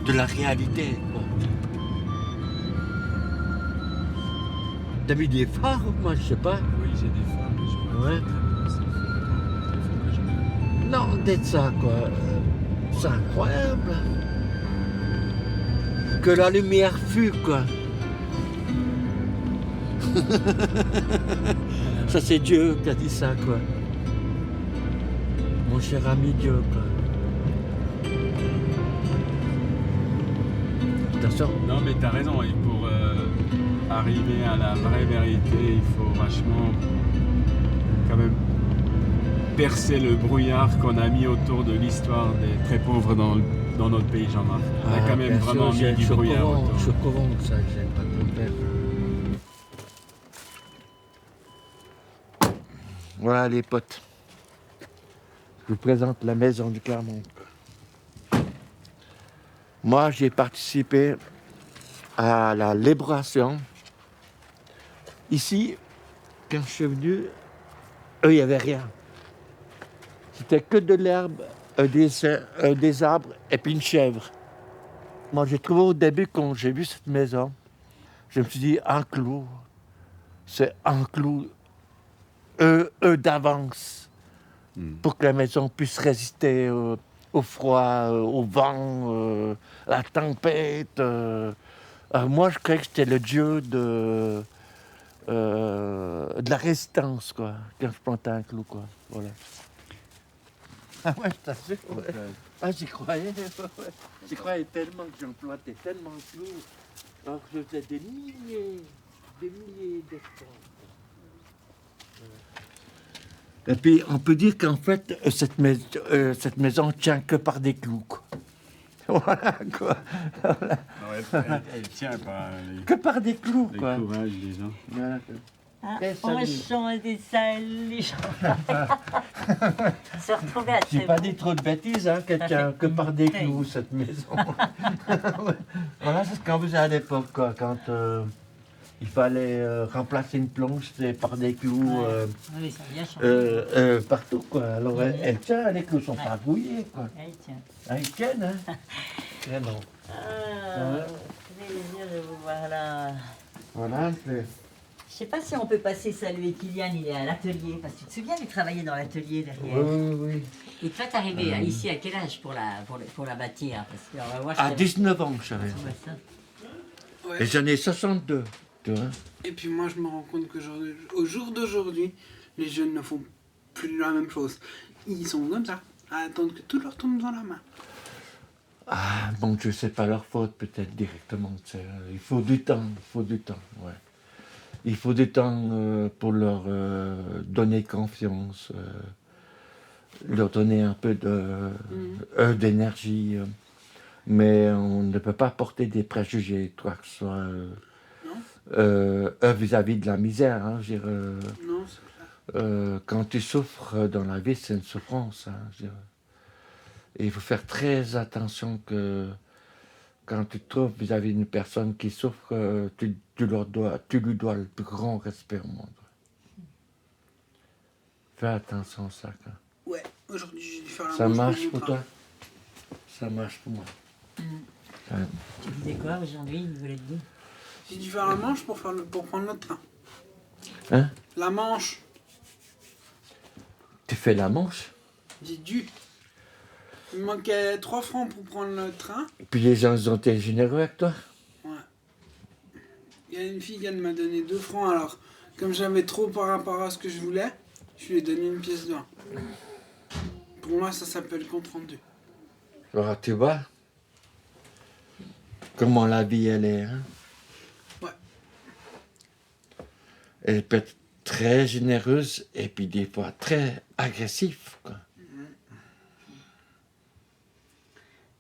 de la réalité, quoi. T'as mis des phares, moi, je sais pas. Oui, j'ai des phares, mais je vois Ouais. très bien. Non, d'être ça, quoi. C'est incroyable. Que la lumière fut, quoi. Ça, c'est Dieu qui a dit ça, quoi. Mon cher ami Dieu, quoi. Attention. Non, mais t'as raison. Et pour arriver à la vraie vérité, il faut vachement, quand même, percer le brouillard qu'on a mis autour de l'histoire des très pauvres dans notre pays, Jean-Marc. On a quand même bien sûr, vraiment mis je du suis brouillard au courant, autour. je suis au courant de ça, j'aime pas trop faire. Voilà les potes. Je vous présente la maison du Clermont. Moi, j'ai participé à la libération. Ici, quand je suis venu, il n'y avait rien. C'était que de l'herbe, des arbres et puis une chèvre. Moi, j'ai trouvé au début, quand j'ai vu cette maison, je me suis dit, un clou, c'est un clou d'avance pour que la maison puisse résister au froid, au vent, à la tempête. Alors moi, je croyais que c'était le dieu de la résistance, quoi, quand je plantais un clou, quoi. Voilà. Ah ouais, je t'assure, ouais. Ah, j'y croyais, ouais. J'y croyais tellement que j'en plantais tellement de clous, alors que je faisais des milliers d'espoirs. Et puis, on peut dire qu'en fait, cette maison tient que par des clous, quoi. Voilà, quoi. Voilà. Non, elle tient par Que par des clous, les quoi. courages des gens. Voilà. Ah, enchanté, salut. Se retrouver à J'ai pas dit trop de bêtises, hein, qu'elle tient que par des clous, cette maison. Voilà, c'est ce qu'on faisait à l'époque, quoi, quand il fallait remplacer une plonge, c'était par des clous Oui, ça a bien changé. partout, quoi. Alors, elle tient, les clous sont pas rouillés, quoi. Elle tient. Ah, ils tiennent, hein. Eh non. Ah, plaisir de vous voir là. Voilà, c'est... Je sais pas si on peut passer saluer Kylian, il est à l'atelier, parce que tu te souviens, il travaillait dans l'atelier derrière. Oui. Et toi, t'es arrivé ici à quel âge pour la bâtir? Parce que, moi, je À t'avais- 19 ans, je savais. Ouais, ça. Ouais. Et j'en ai 62, tu vois. Et puis moi, je me rends compte qu'au jour d'aujourd'hui, les jeunes ne font plus la même chose. Ils sont comme ça, à attendre que tout leur tombe dans la main. Ah, bon, je sais pas leur faute, peut-être directement. Il faut du temps, ouais. Il faut du temps pour leur donner confiance, leur donner un peu d'énergie. Mais on ne peut pas porter des préjugés, quoi que ce soit vis-à-vis de la misère. Hein, je veux dire, Non, c'est clair. quand tu souffres dans la vie, c'est une souffrance. Hein, je veux dire. Et il faut faire très attention que quand tu te trouves vis-à-vis d'une personne qui souffre, tu lui dois le plus grand respect au monde. Fais attention à ça. Quoi. Ouais, aujourd'hui j'ai dû faire la Ça manche marche mon pour train. toi? Ça marche pour moi. Ouais. Tu disais quoi aujourd'hui, il voulait te dire? J'ai dû faire la manche pour prendre notre train. Hein? La manche. Tu fais la manche? J'ai dû. Il me manquait 3 francs pour prendre le train. Puis les gens ils ont été généreux avec toi? Ouais. Il y a une fille qui elle m'a donné 2 francs, alors comme j'avais trop par rapport à ce que je voulais, je lui ai donné une pièce de 1. Pour moi ça s'appelle compte rendu. Alors tu vois comment la vie elle est. Hein? Ouais. Elle peut être très généreuse et puis des fois très agressive. Quoi.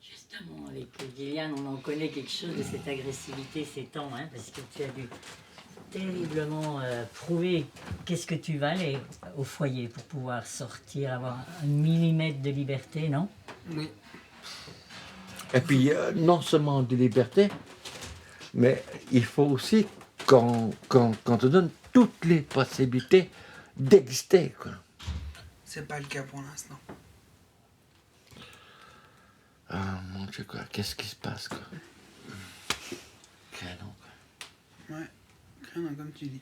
Justement, avec Gillian, on en connaît quelque chose de cette agressivité ces temps, hein, parce que tu as dû terriblement prouver qu'est-ce que tu valais au foyer pour pouvoir sortir, avoir un millimètre de liberté, non? Oui. Et puis non seulement de liberté, mais il faut aussi qu'on te donne toutes les possibilités d'exister. Quoi. C'est pas le cas pour l'instant. Ah mon Dieu, quoi, qu'est-ce qui se passe quoi? Canon, quoi. Ouais, canon comme tu dis.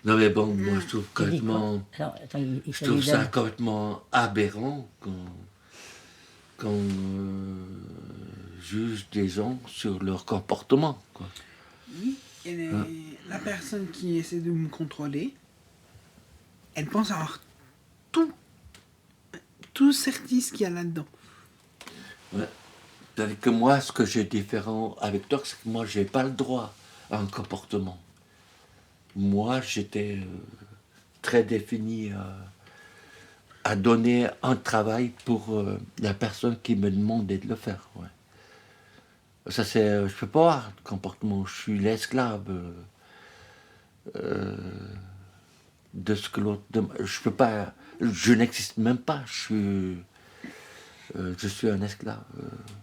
Non mais bon, moi je trouve Tu dis complètement... quoi? Alors, attends, il je trouve fallait ça donner- complètement aberrant qu'on juge des gens sur leur comportement. Quoi. Oui, et la personne qui essaie de me contrôler, elle pense avoir tout certi ce qu'il y a là-dedans. Ouais. C'est-à-dire que moi, ce que j'ai différent avec toi, c'est que moi, j'ai pas le droit à un comportement. Moi, j'étais très défini à donner un travail pour la personne qui me demandait de le faire. Ouais. Ça, c'est, je peux pas avoir de comportement. Je suis l'esclave de ce que l'autre demande. Je peux pas. Je n'existe même pas. Je suis un esclave.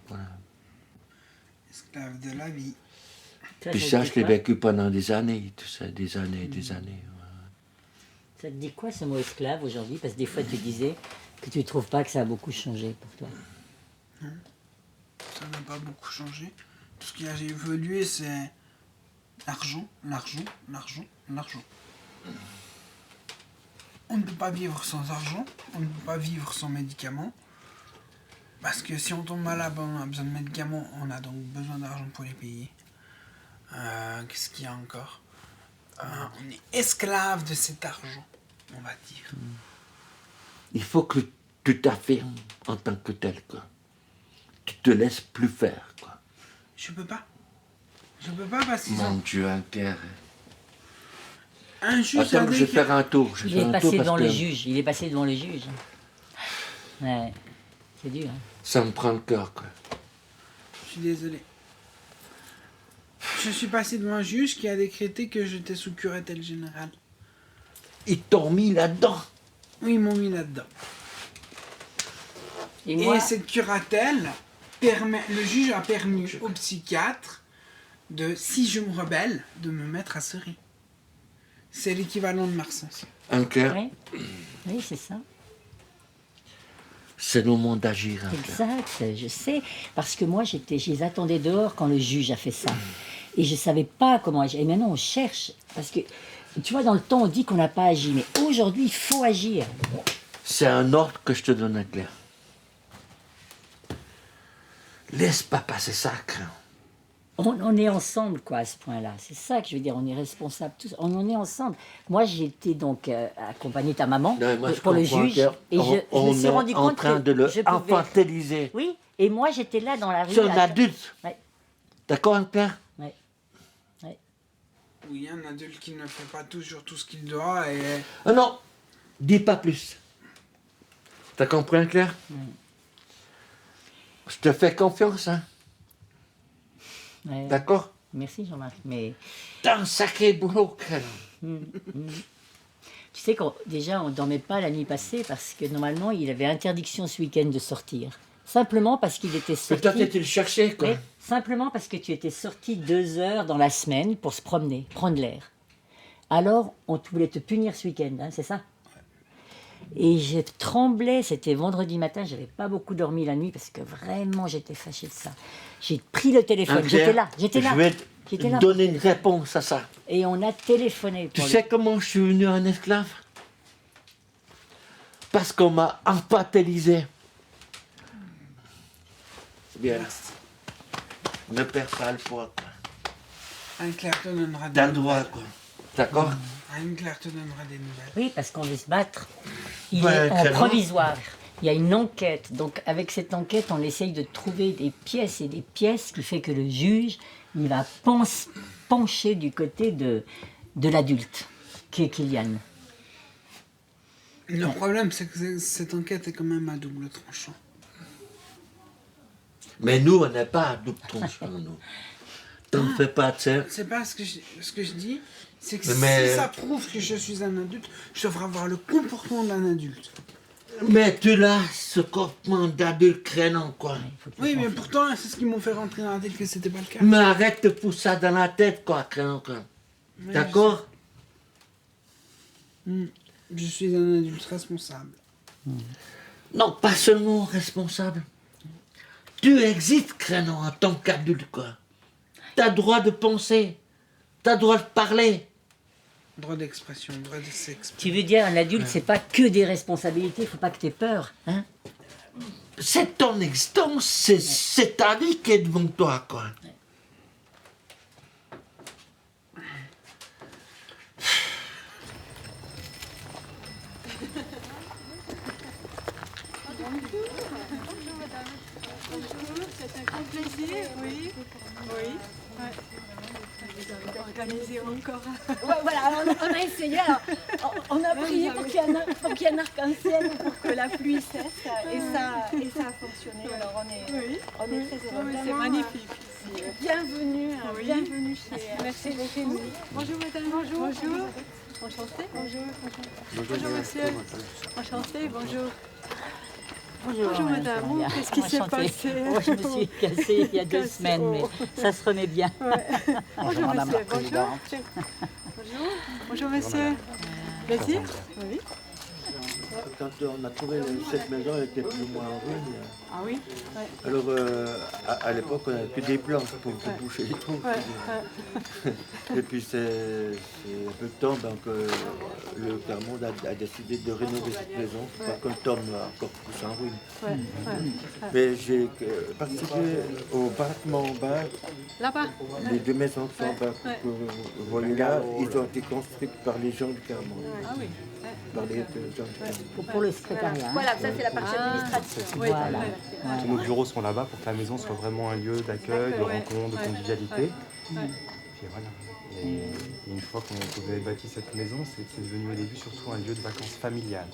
Voilà. Esclave de la vie. Puis ça, je l'ai vécu pendant des années, tout ça, des années et des années. Ça te dit quoi ce mot esclave aujourd'hui? Parce que des fois tu disais que tu ne trouves pas que ça a beaucoup changé pour toi. Non, ça n'a pas beaucoup changé. Tout ce qui a évolué, c'est l'argent, l'argent, l'argent, l'argent. On ne peut pas vivre sans argent, on ne peut pas vivre sans médicaments. Parce que si on tombe malade, on a besoin de médicaments, on a donc besoin d'argent pour les payer. Qu'est-ce qu'il y a encore? On est esclave de cet argent, on va dire. Il faut que tu t'affirmes en tant que tel, quoi. Tu te laisses plus faire, quoi. Je peux pas. Je peux pas parce qu'ils Mon ont... Dieu, un cœur. Un juge a Attends, je vais dit faire un tour. Il est passé devant le juge. Il est passé devant le juge. Ouais, c'est dur. Hein. Ça me prend le cœur, quoi. Je suis désolé. Je suis passé devant un juge qui a décrété que j'étais sous curatelle générale. Ils t'ont mis là-dedans? Oui, ils m'ont mis là-dedans. Et moi... cette curatelle, le juge a permis au psychiatre de, si je me rebelle, de me mettre à serrer. C'est l'équivalent de Marsens. Un cœur. Oui, oui c'est ça. C'est le moment d'agir. Hein, exact, je sais. Parce que moi, je les attendais dehors quand le juge a fait ça. Et je ne savais pas comment agir. Et maintenant, on cherche. Parce que, tu vois, dans le temps, on dit qu'on n'a pas agi. Mais aujourd'hui, il faut agir. C'est un ordre que je te donne, Claire. Laisse pas passer ça, craint. On est ensemble, quoi, à ce point-là. C'est ça que je veux dire, on est responsables tous. On est ensemble. Moi, j'ai été donc accompagner ta maman pour le juge. Et je me suis rendu compte en train de le infantiliser. Oui, et moi, j'étais là dans la rue. C'est un adulte. Ouais. D'accord, Claire? Oui. Ouais. Oui, un adulte qui ne fait pas toujours tout ce qu'il doit et... Ah non, dis pas plus. T'as compris, Claire? Je te fais confiance, hein. Ouais. D'accord? Merci Jean-Marc, mais... T'as un sacré boulot, Claire. Tu sais qu'on déjà on dormait pas la nuit passée parce que normalement il avait interdiction ce week-end de sortir. Simplement parce qu'il était sorti. Mais toi, t'étais le chercher, quoi. Oui, simplement parce que tu étais sorti 2 heures dans la semaine pour se promener, prendre l'air. Alors on voulait te punir ce week-end, hein, c'est ça? Et je tremblais, c'était vendredi matin, j'avais pas beaucoup dormi la nuit parce que vraiment j'étais fâchée de ça. J'ai pris le téléphone, Claire, j'étais là. Je vais te donner une réponse à ça. Et on a téléphoné. Tu sais comment je suis devenu un esclave? Parce qu'on m'a infantilisé. Bien. Ne perds pas le poids, quoi. Anne-Claire te donnera des T'as le droit, quoi. D'accord? Anne-Claire te donnera des nouvelles. Oui, parce qu'on veut se battre. Il Ouais, est en clairement. provisoire. Il y a une enquête. Donc, avec cette enquête, on essaye de trouver des pièces et des pièces, qui fait que le juge, il va pencher du côté de l'adulte, qui est Kylian. Le problème, c'est que cette enquête est quand même à double tranchant. Mais nous, on n'est pas à double tranchant, nous. T'en fais pas, tu sais. C'est pas ce que je dis, c'est que Mais- si ça prouve que je suis un adulte, je devrais avoir le comportement d'un adulte. Mais tu l'as, ce comportement d'adulte crénant, quoi. Oui, mais pourtant, c'est ce qu'ils m'ont fait rentrer dans la tête que c'était pas le cas. Mais arrête de pousser ça dans la tête, quoi, crénant, quoi. Mais D'accord? Je suis un adulte responsable. Non, pas seulement responsable. Tu existes, crénant, en tant qu'adulte, quoi. T'as droit de penser. T'as droit de parler. Droit d'expression, droit de s'exprimer. Tu veux dire, un adulte, c'est pas que des responsabilités, il faut pas que tu aies peur. Hein? C'est ton existence, c'est ta vie qui est devant toi, quoi. C'est un grand plaisir, oui. Oui. Organiser encore. Ouais, voilà, on a essayé. Alors, on a prié pour qu'il y ait un arc-en-ciel pour que la pluie cesse et ça a fonctionné. Alors on est très heureux. Oui, c'est Vraiment, magnifique. Bienvenue, Oui. bienvenue chez. Merci beaucoup. Bonjour madame. Bonjour. Bonjour. Enchantée. Bonjour. Bonjour monsieur. Enchanté. Bonjour. Bonjour madame. Oh, qu'est-ce qui s'est Enchantée. passé? Oh, je me suis cassée il y a 2 semaines, mais ça se remet bien. Bonjour Madame monsieur. la Bonjour. Présidente. Bonjour. Bonjour monsieur. Plaisir? Oui. Quand on a trouvé cette maison, elle était plus ou moins en ruine. Ah oui? Ouais. Alors, à l'époque, on n'avait que des planches pour boucher les trous. Et puis, c'est un peu de temps, donc le Clermont a décidé de rénover cette maison pour pas que le tombe encore plus en ruine. Mais j'ai participé au baraquement en bas. Là-bas? Les 2 maisons qui sont en bas, que vous voyez là, ils ont été construites par les gens du Clermont. Ah oui. Par les gens du Clermont. Pour le secrétariat. Voilà, ça c'est la partie administrative. Voilà. Tous nos bureaux sont là-bas pour que la maison soit vraiment un lieu d'accueil, de rencontre, de convivialité. Puis voilà. Et une fois que vous avez bâti cette maison, c'est devenu au début surtout un lieu de vacances familiales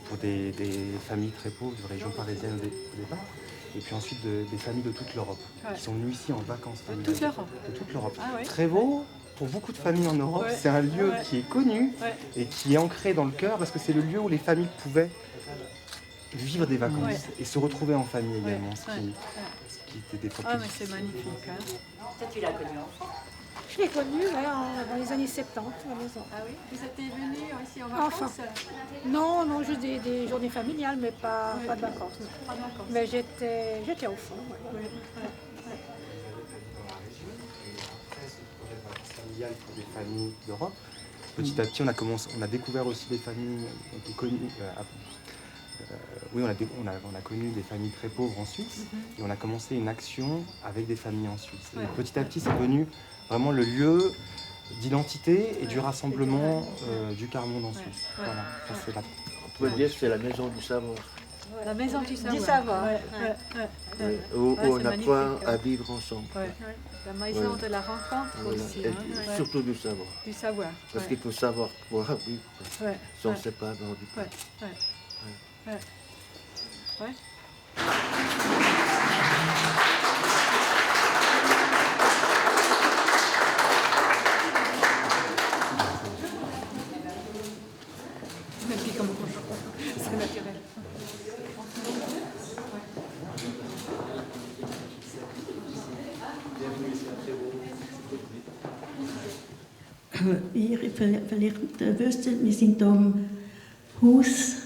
pour des familles très pauvres de région parisienne au départ. Et puis ensuite des familles de toute l'Europe qui sont venues ici en vacances familiales. toute l'Europe? De toute l'Europe. Ah oui. Trévaux, pour beaucoup de familles en Europe, c'est un lieu qui est connu et qui est ancré dans le cœur parce que c'est le lieu où les familles pouvaient vivre des vacances et se retrouver en famille également, ce qui était des fois Ah plus mais c'est magnifique. Hein. Toi, tu l'as connu. Je l'ai connue dans les années 70 à la maison. Ah oui? Vous étiez venu ici en vacances? Enfin, non, juste des journées familiales, mais pas de vacances. Pas de vacances. Mais j'étais au fond. Ouais. familiale pour des familles d'Europe. Petit à petit, on a découvert aussi des familles qui connues. Oui, on a connu des familles très pauvres en Suisse et on a commencé une action avec des familles en Suisse. Et petit à petit, c'est devenu vraiment le lieu d'identité et du rassemblement du quart-monde en Suisse. Voilà, ça, c'est On peut dire que c'est la maison du savoir. La maison du savoir. Du savoir. Où Ouais, on c'est apprend magnifique. à vivre ensemble. La maison de la rencontre Voilà. aussi. Et hein. surtout du savoir. Du savoir. Parce qu'il faut savoir pouvoir vivre sans se pas avoir du Ouais. Ouais. Ouais. Et puis comme c'est naturel. Ihr vielleicht wisst, wir sind hier im Haus,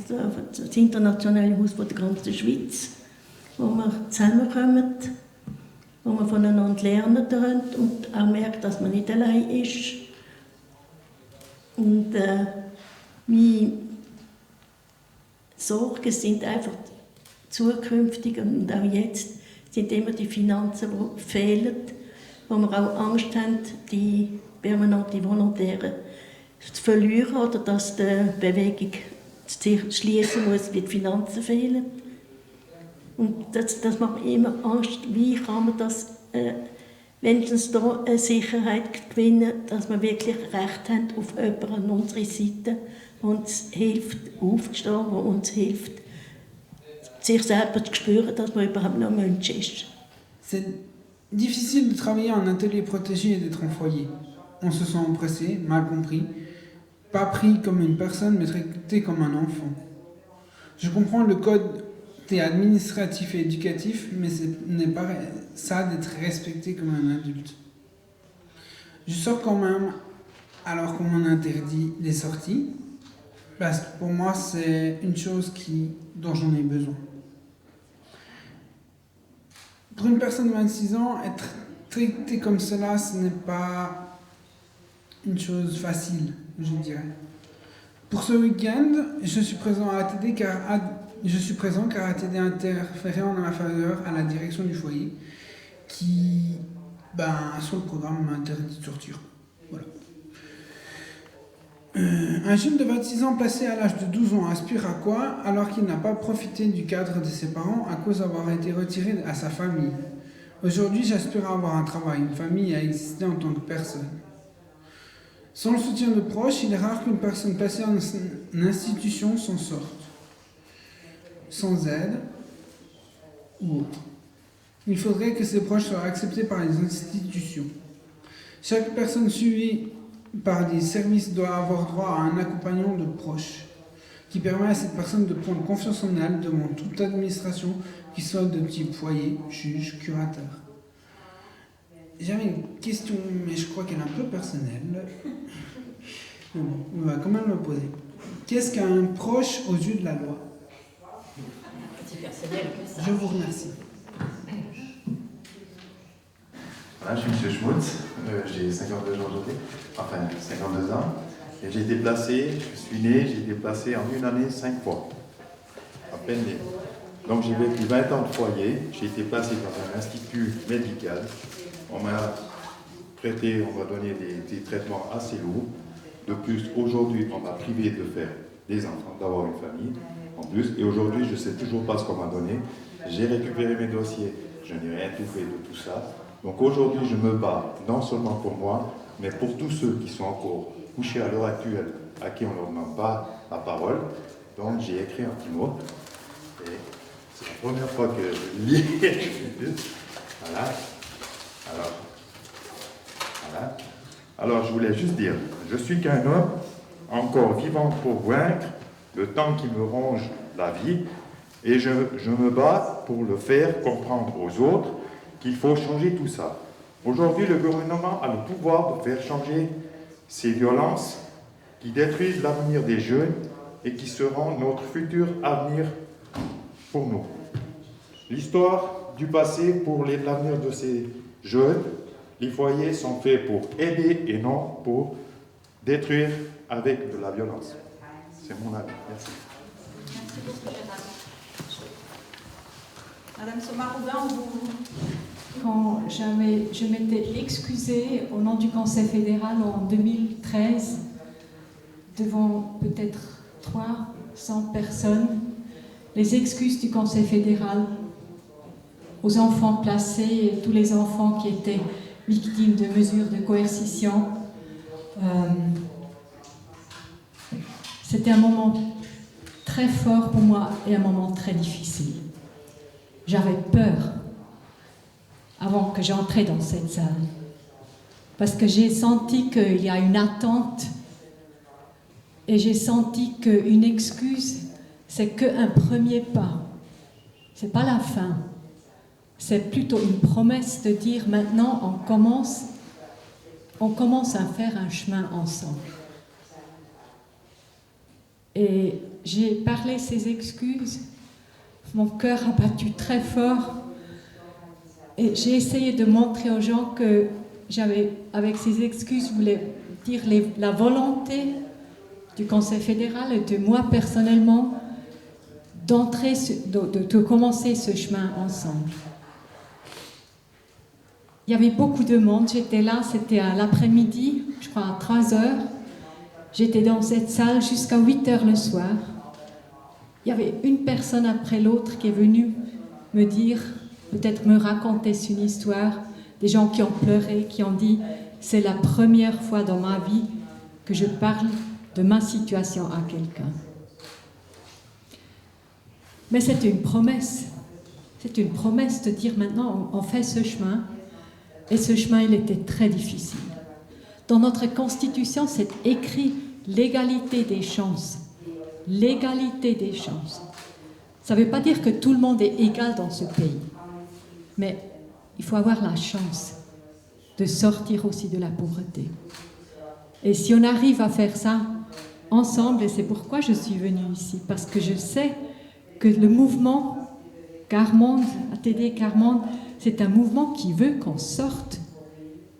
das internationale Haus von der ganzen Schweiz, wo wir zusammenkommen, wo wir voneinander lernen können und auch merken, dass man nicht allein ist. Und meine Sorgen sind einfach zukünftig und auch jetzt sind immer die Finanzen, die fehlen, wo wir auch Angst haben, die permanente Volontäre zu verlieren oder dass die Bewegung sich schließen muss, weil die Finanzen fehlen. Und das macht mir immer Angst, wie kann man das wenigstens da eine Sicherheit gewinnen, dass wir wirklich Recht haben auf jemanden an unserer Seite, der uns hilft, aufzustehen, der uns hilft, sich selber zu spüren, dass man überhaupt noch Mensch ist. C'est difficile de travailler en atelier protégé et d'être en foyer. On se sent oppressé, mal compris, pas pris comme une personne, mais traité comme un enfant. Je comprends le code administratif et éducatif, mais ce n'est pas ça d'être respecté comme un adulte. Je sors quand même alors qu'on m'en interdit les sorties, parce que pour moi c'est une chose dont j'en ai besoin. Pour une personne de 26 ans, être traité comme cela, ce n'est pas une chose facile, je dirais. Pour ce week-end, je suis présent car ATD interférait en ma faveur à la direction du foyer qui, sur le programme, m'interdit de sortir. Voilà. Un jeune de 26 ans placé à l'âge de 12 ans aspire à quoi alors qu'il n'a pas profité du cadre de ses parents à cause d'avoir été retiré à sa famille. Aujourd'hui, j'aspire à avoir un travail, une famille et à exister en tant que personne. Sans le soutien de proches, il est rare qu'une personne placée en institution s'en sorte. Sans aide ou autre. Il faudrait que ses proches soient acceptés par les institutions. Chaque personne suivie par des services doit avoir droit à un accompagnement de proches qui permet à cette personne de prendre confiance en elle devant toute administration qui soit de type foyer, juge, curateur. J'avais une question, mais je crois qu'elle est un peu personnelle. Mais bon, on va quand même me poser. Qu'est-ce qu'un proche aux yeux de la loi? Je vous remercie. Voilà, je suis M. Schmutz, j'ai 52 ans aujourd'hui, enfin 52 ans, et j'ai été placé, je suis né, j'ai été placé en une année 5 fois, à peine né. Donc j'ai vécu 20 ans de foyer, j'ai été placé dans un institut médical, on m'a traité, on m'a donné des traitements assez lourds. De plus, aujourd'hui, on m'a privé de faire des enfants, d'avoir une famille, en plus, et aujourd'hui, je ne sais toujours pas ce qu'on m'a donné. J'ai récupéré mes dossiers, je n'ai rien tout fait de tout ça. Donc aujourd'hui, je me bats, non seulement pour moi, mais pour tous ceux qui sont encore couchés à l'heure actuelle, à qui on ne leur demande pas la parole. Donc j'ai écrit un petit mot, et c'est la première fois que je lis. Voilà. Alors, je voulais juste dire, je suis qu'un homme encore vivant pour vaincre le temps qui me ronge la vie, et je me bats pour le faire comprendre aux autres qu'il faut changer tout ça. Aujourd'hui, le gouvernement a le pouvoir de faire changer ces violences qui détruisent l'avenir des jeunes et qui seront notre futur avenir pour nous. L'histoire du passé pour l'avenir de ces jeunes, les foyers sont faits pour aider et non pour détruire avec de la violence. C'est mon avis. Merci. Madame Sommaruga, quand je m'étais excusée au nom du Conseil fédéral en 2013 devant peut-être 300 personnes, les excuses du Conseil fédéral aux enfants placés et tous les enfants qui étaient victimes de mesures de coercition. C'était un moment très fort pour moi et un moment très difficile. J'avais peur avant que j'entrais dans cette salle, parce que j'ai senti qu'il y a une attente et j'ai senti qu'une excuse, c'est qu'un premier pas. C'est pas la fin. C'est plutôt une promesse de dire maintenant on commence à faire un chemin ensemble. Et j'ai parlé ces excuses, mon cœur a battu très fort et j'ai essayé de montrer aux gens que j'avais, avec ces excuses, je voulais dire la volonté du Conseil fédéral et de moi personnellement de commencer ce chemin ensemble. Il y avait beaucoup de monde, j'étais là, c'était à l'après-midi, je crois à 3h. J'étais dans cette salle jusqu'à 8h le soir. Il y avait une personne après l'autre qui est venue me dire, peut-être me raconter une histoire, des gens qui ont pleuré, qui ont dit « c'est la première fois dans ma vie que je parle de ma situation à quelqu'un ». Mais c'est une promesse. C'est une promesse de dire maintenant on fait ce chemin. Et ce chemin, il était très difficile. Dans notre Constitution, c'est écrit l'égalité des chances. L'égalité des chances. Ça ne veut pas dire que tout le monde est égal dans ce pays. Mais il faut avoir la chance de sortir aussi de la pauvreté. Et si on arrive à faire ça ensemble, et c'est pourquoi je suis venue ici, parce que je sais que le mouvement Carmonde, ATD Carmonde, c'est un mouvement qui veut qu'on sorte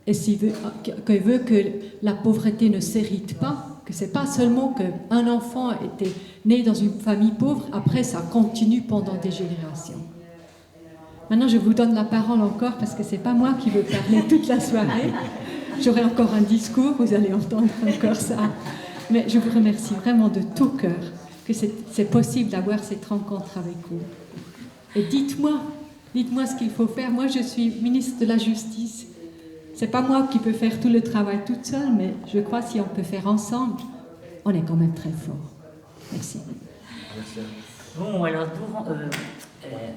et qui veut que la pauvreté ne s'hérite pas, que ce n'est pas seulement qu'un enfant était né dans une famille pauvre, après ça continue pendant des générations. Maintenant, je vous donne la parole encore parce que ce n'est pas moi qui veux parler toute la soirée. J'aurai encore un discours, vous allez entendre encore ça. Mais je vous remercie vraiment de tout cœur que c'est possible d'avoir cette rencontre avec vous. Et dites-moi ce qu'il faut faire. Moi, je suis ministre de la Justice. Ce n'est pas moi qui peux faire tout le travail toute seule, mais je crois que si on peut faire ensemble, on est quand même très fort. Merci. Bon, alors,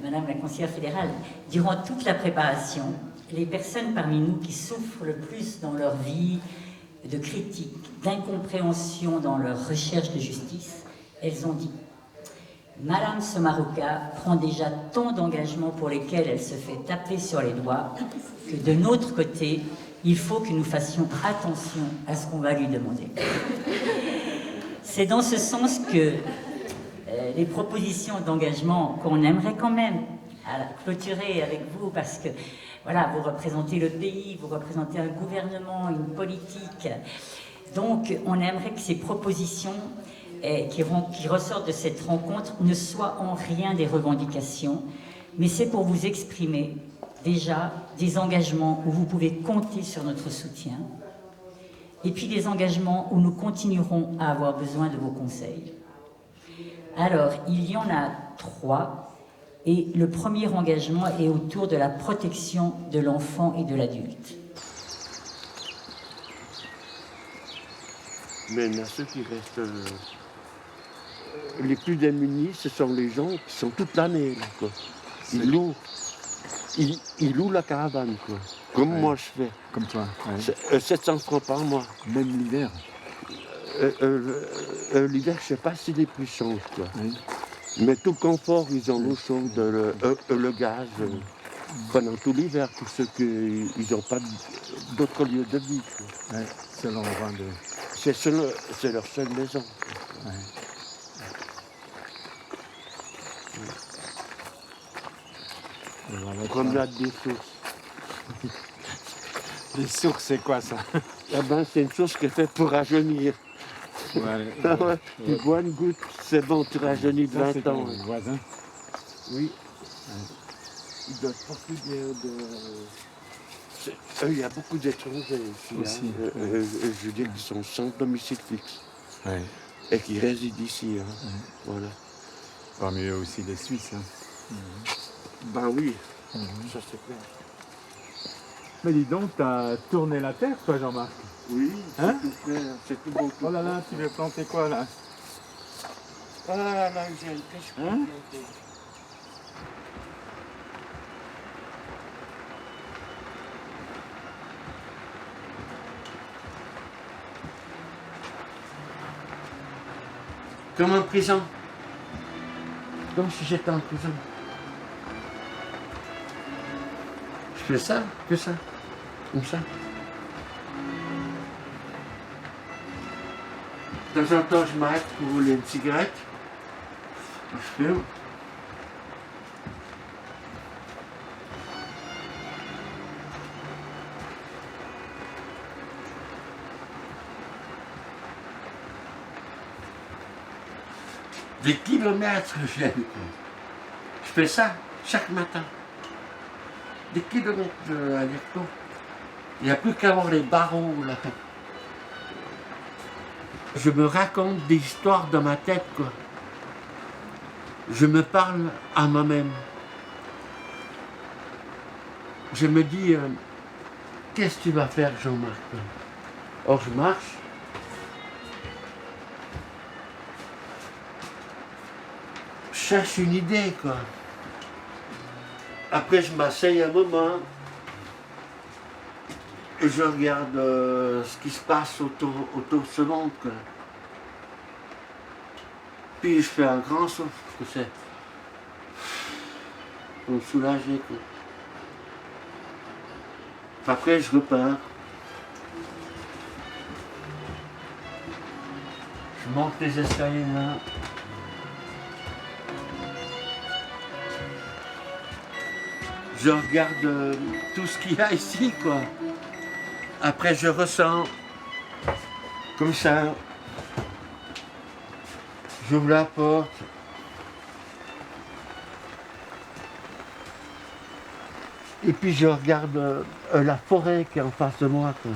Madame la conseillère fédérale, durant toute la préparation, les personnes parmi nous qui souffrent le plus dans leur vie de critique, d'incompréhension dans leur recherche de justice, elles ont dit « Madame Sommaruga prend déjà tant d'engagements pour lesquels elle se fait taper sur les doigts que de notre côté, il faut que nous fassions attention à ce qu'on va lui demander. » C'est dans ce sens que les propositions d'engagement qu'on aimerait quand même clôturer avec vous, parce que voilà, vous représentez le pays, vous représentez un gouvernement, une politique. Donc, on aimerait que ces propositions qui ressortent de cette rencontre ne soient en rien des revendications, mais c'est pour vous exprimer déjà des engagements où vous pouvez compter sur notre soutien, et puis des engagements où nous continuerons à avoir besoin de vos conseils. Alors, il y en a 3, et le premier engagement est autour de la protection de l'enfant et de l'adulte. Maintenant, ceux qui restent les plus démunis, ce sont les gens qui sont toute l'année. Ils louent la caravane, quoi. Comme moi je fais. Comme toi. 700 francs par mois. Même l'hiver. L'hiver, je ne sais pas s'il est plus cher, quoi. Oui. Mais tout le confort, ils ont l'eau chaude, le gaz, pendant tout l'hiver, pour ceux qui n'ont pas d'autres lieux de vie. Ouais, c'est l'endroit de... C'est leur seule maison. Ouais. Promenade des sources. Les sources, c'est quoi ça? Ah ben, c'est une source qui est faite pour rajeunir. Ouais. Tu bois une goutte, c'est bon, tu rajeunis de 20 ans. Les voisins? Oui. Ils doivent porter il y a beaucoup d'étrangers ici. Je veux dire qu'ils sont sans domicile fixe. Ouais. Et qui résident ici. Voilà. parmi eux aussi des Suisses. Hein. Ben oui, ça c'est clair. Mais dis donc, t'as tourné la terre, toi, Jean-Marc? Oui, hein? C'est tout beau. Oh là là, tu veux planter quoi, là? Ah là là, j'ai une pêche. Hein? Comme en prison. Comme si j'étais en prison. Je fais ça, que ça. Comme ça. De temps en temps, je m'arrête pour rouler une cigarette. Je fume. Des kilomètres, je fais ça chaque matin. Des kilomètres aller-retour. Il n'y a plus qu'à voir les barreaux là. Je me raconte des histoires dans ma tête, quoi. Je me parle à moi-même. Je me dis, qu'est-ce que tu vas faire, Jean-Marc? Or, je marche. Je cherche une idée, quoi. Après, je m'asseye un moment. Et je regarde ce qui se passe autour de ce monde, quoi. Puis je fais un grand souffle, que c'est pour me soulager, quoi. Après, je repars. Je monte les escaliers là. Je regarde tout ce qu'il y a ici, quoi. Après, je ressens comme ça. J'ouvre la porte. Et puis, je regarde la forêt qui est en face de moi, quoi.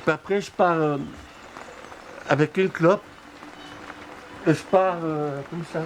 Puis après, je pars avec une clope. Et je pars comme ça.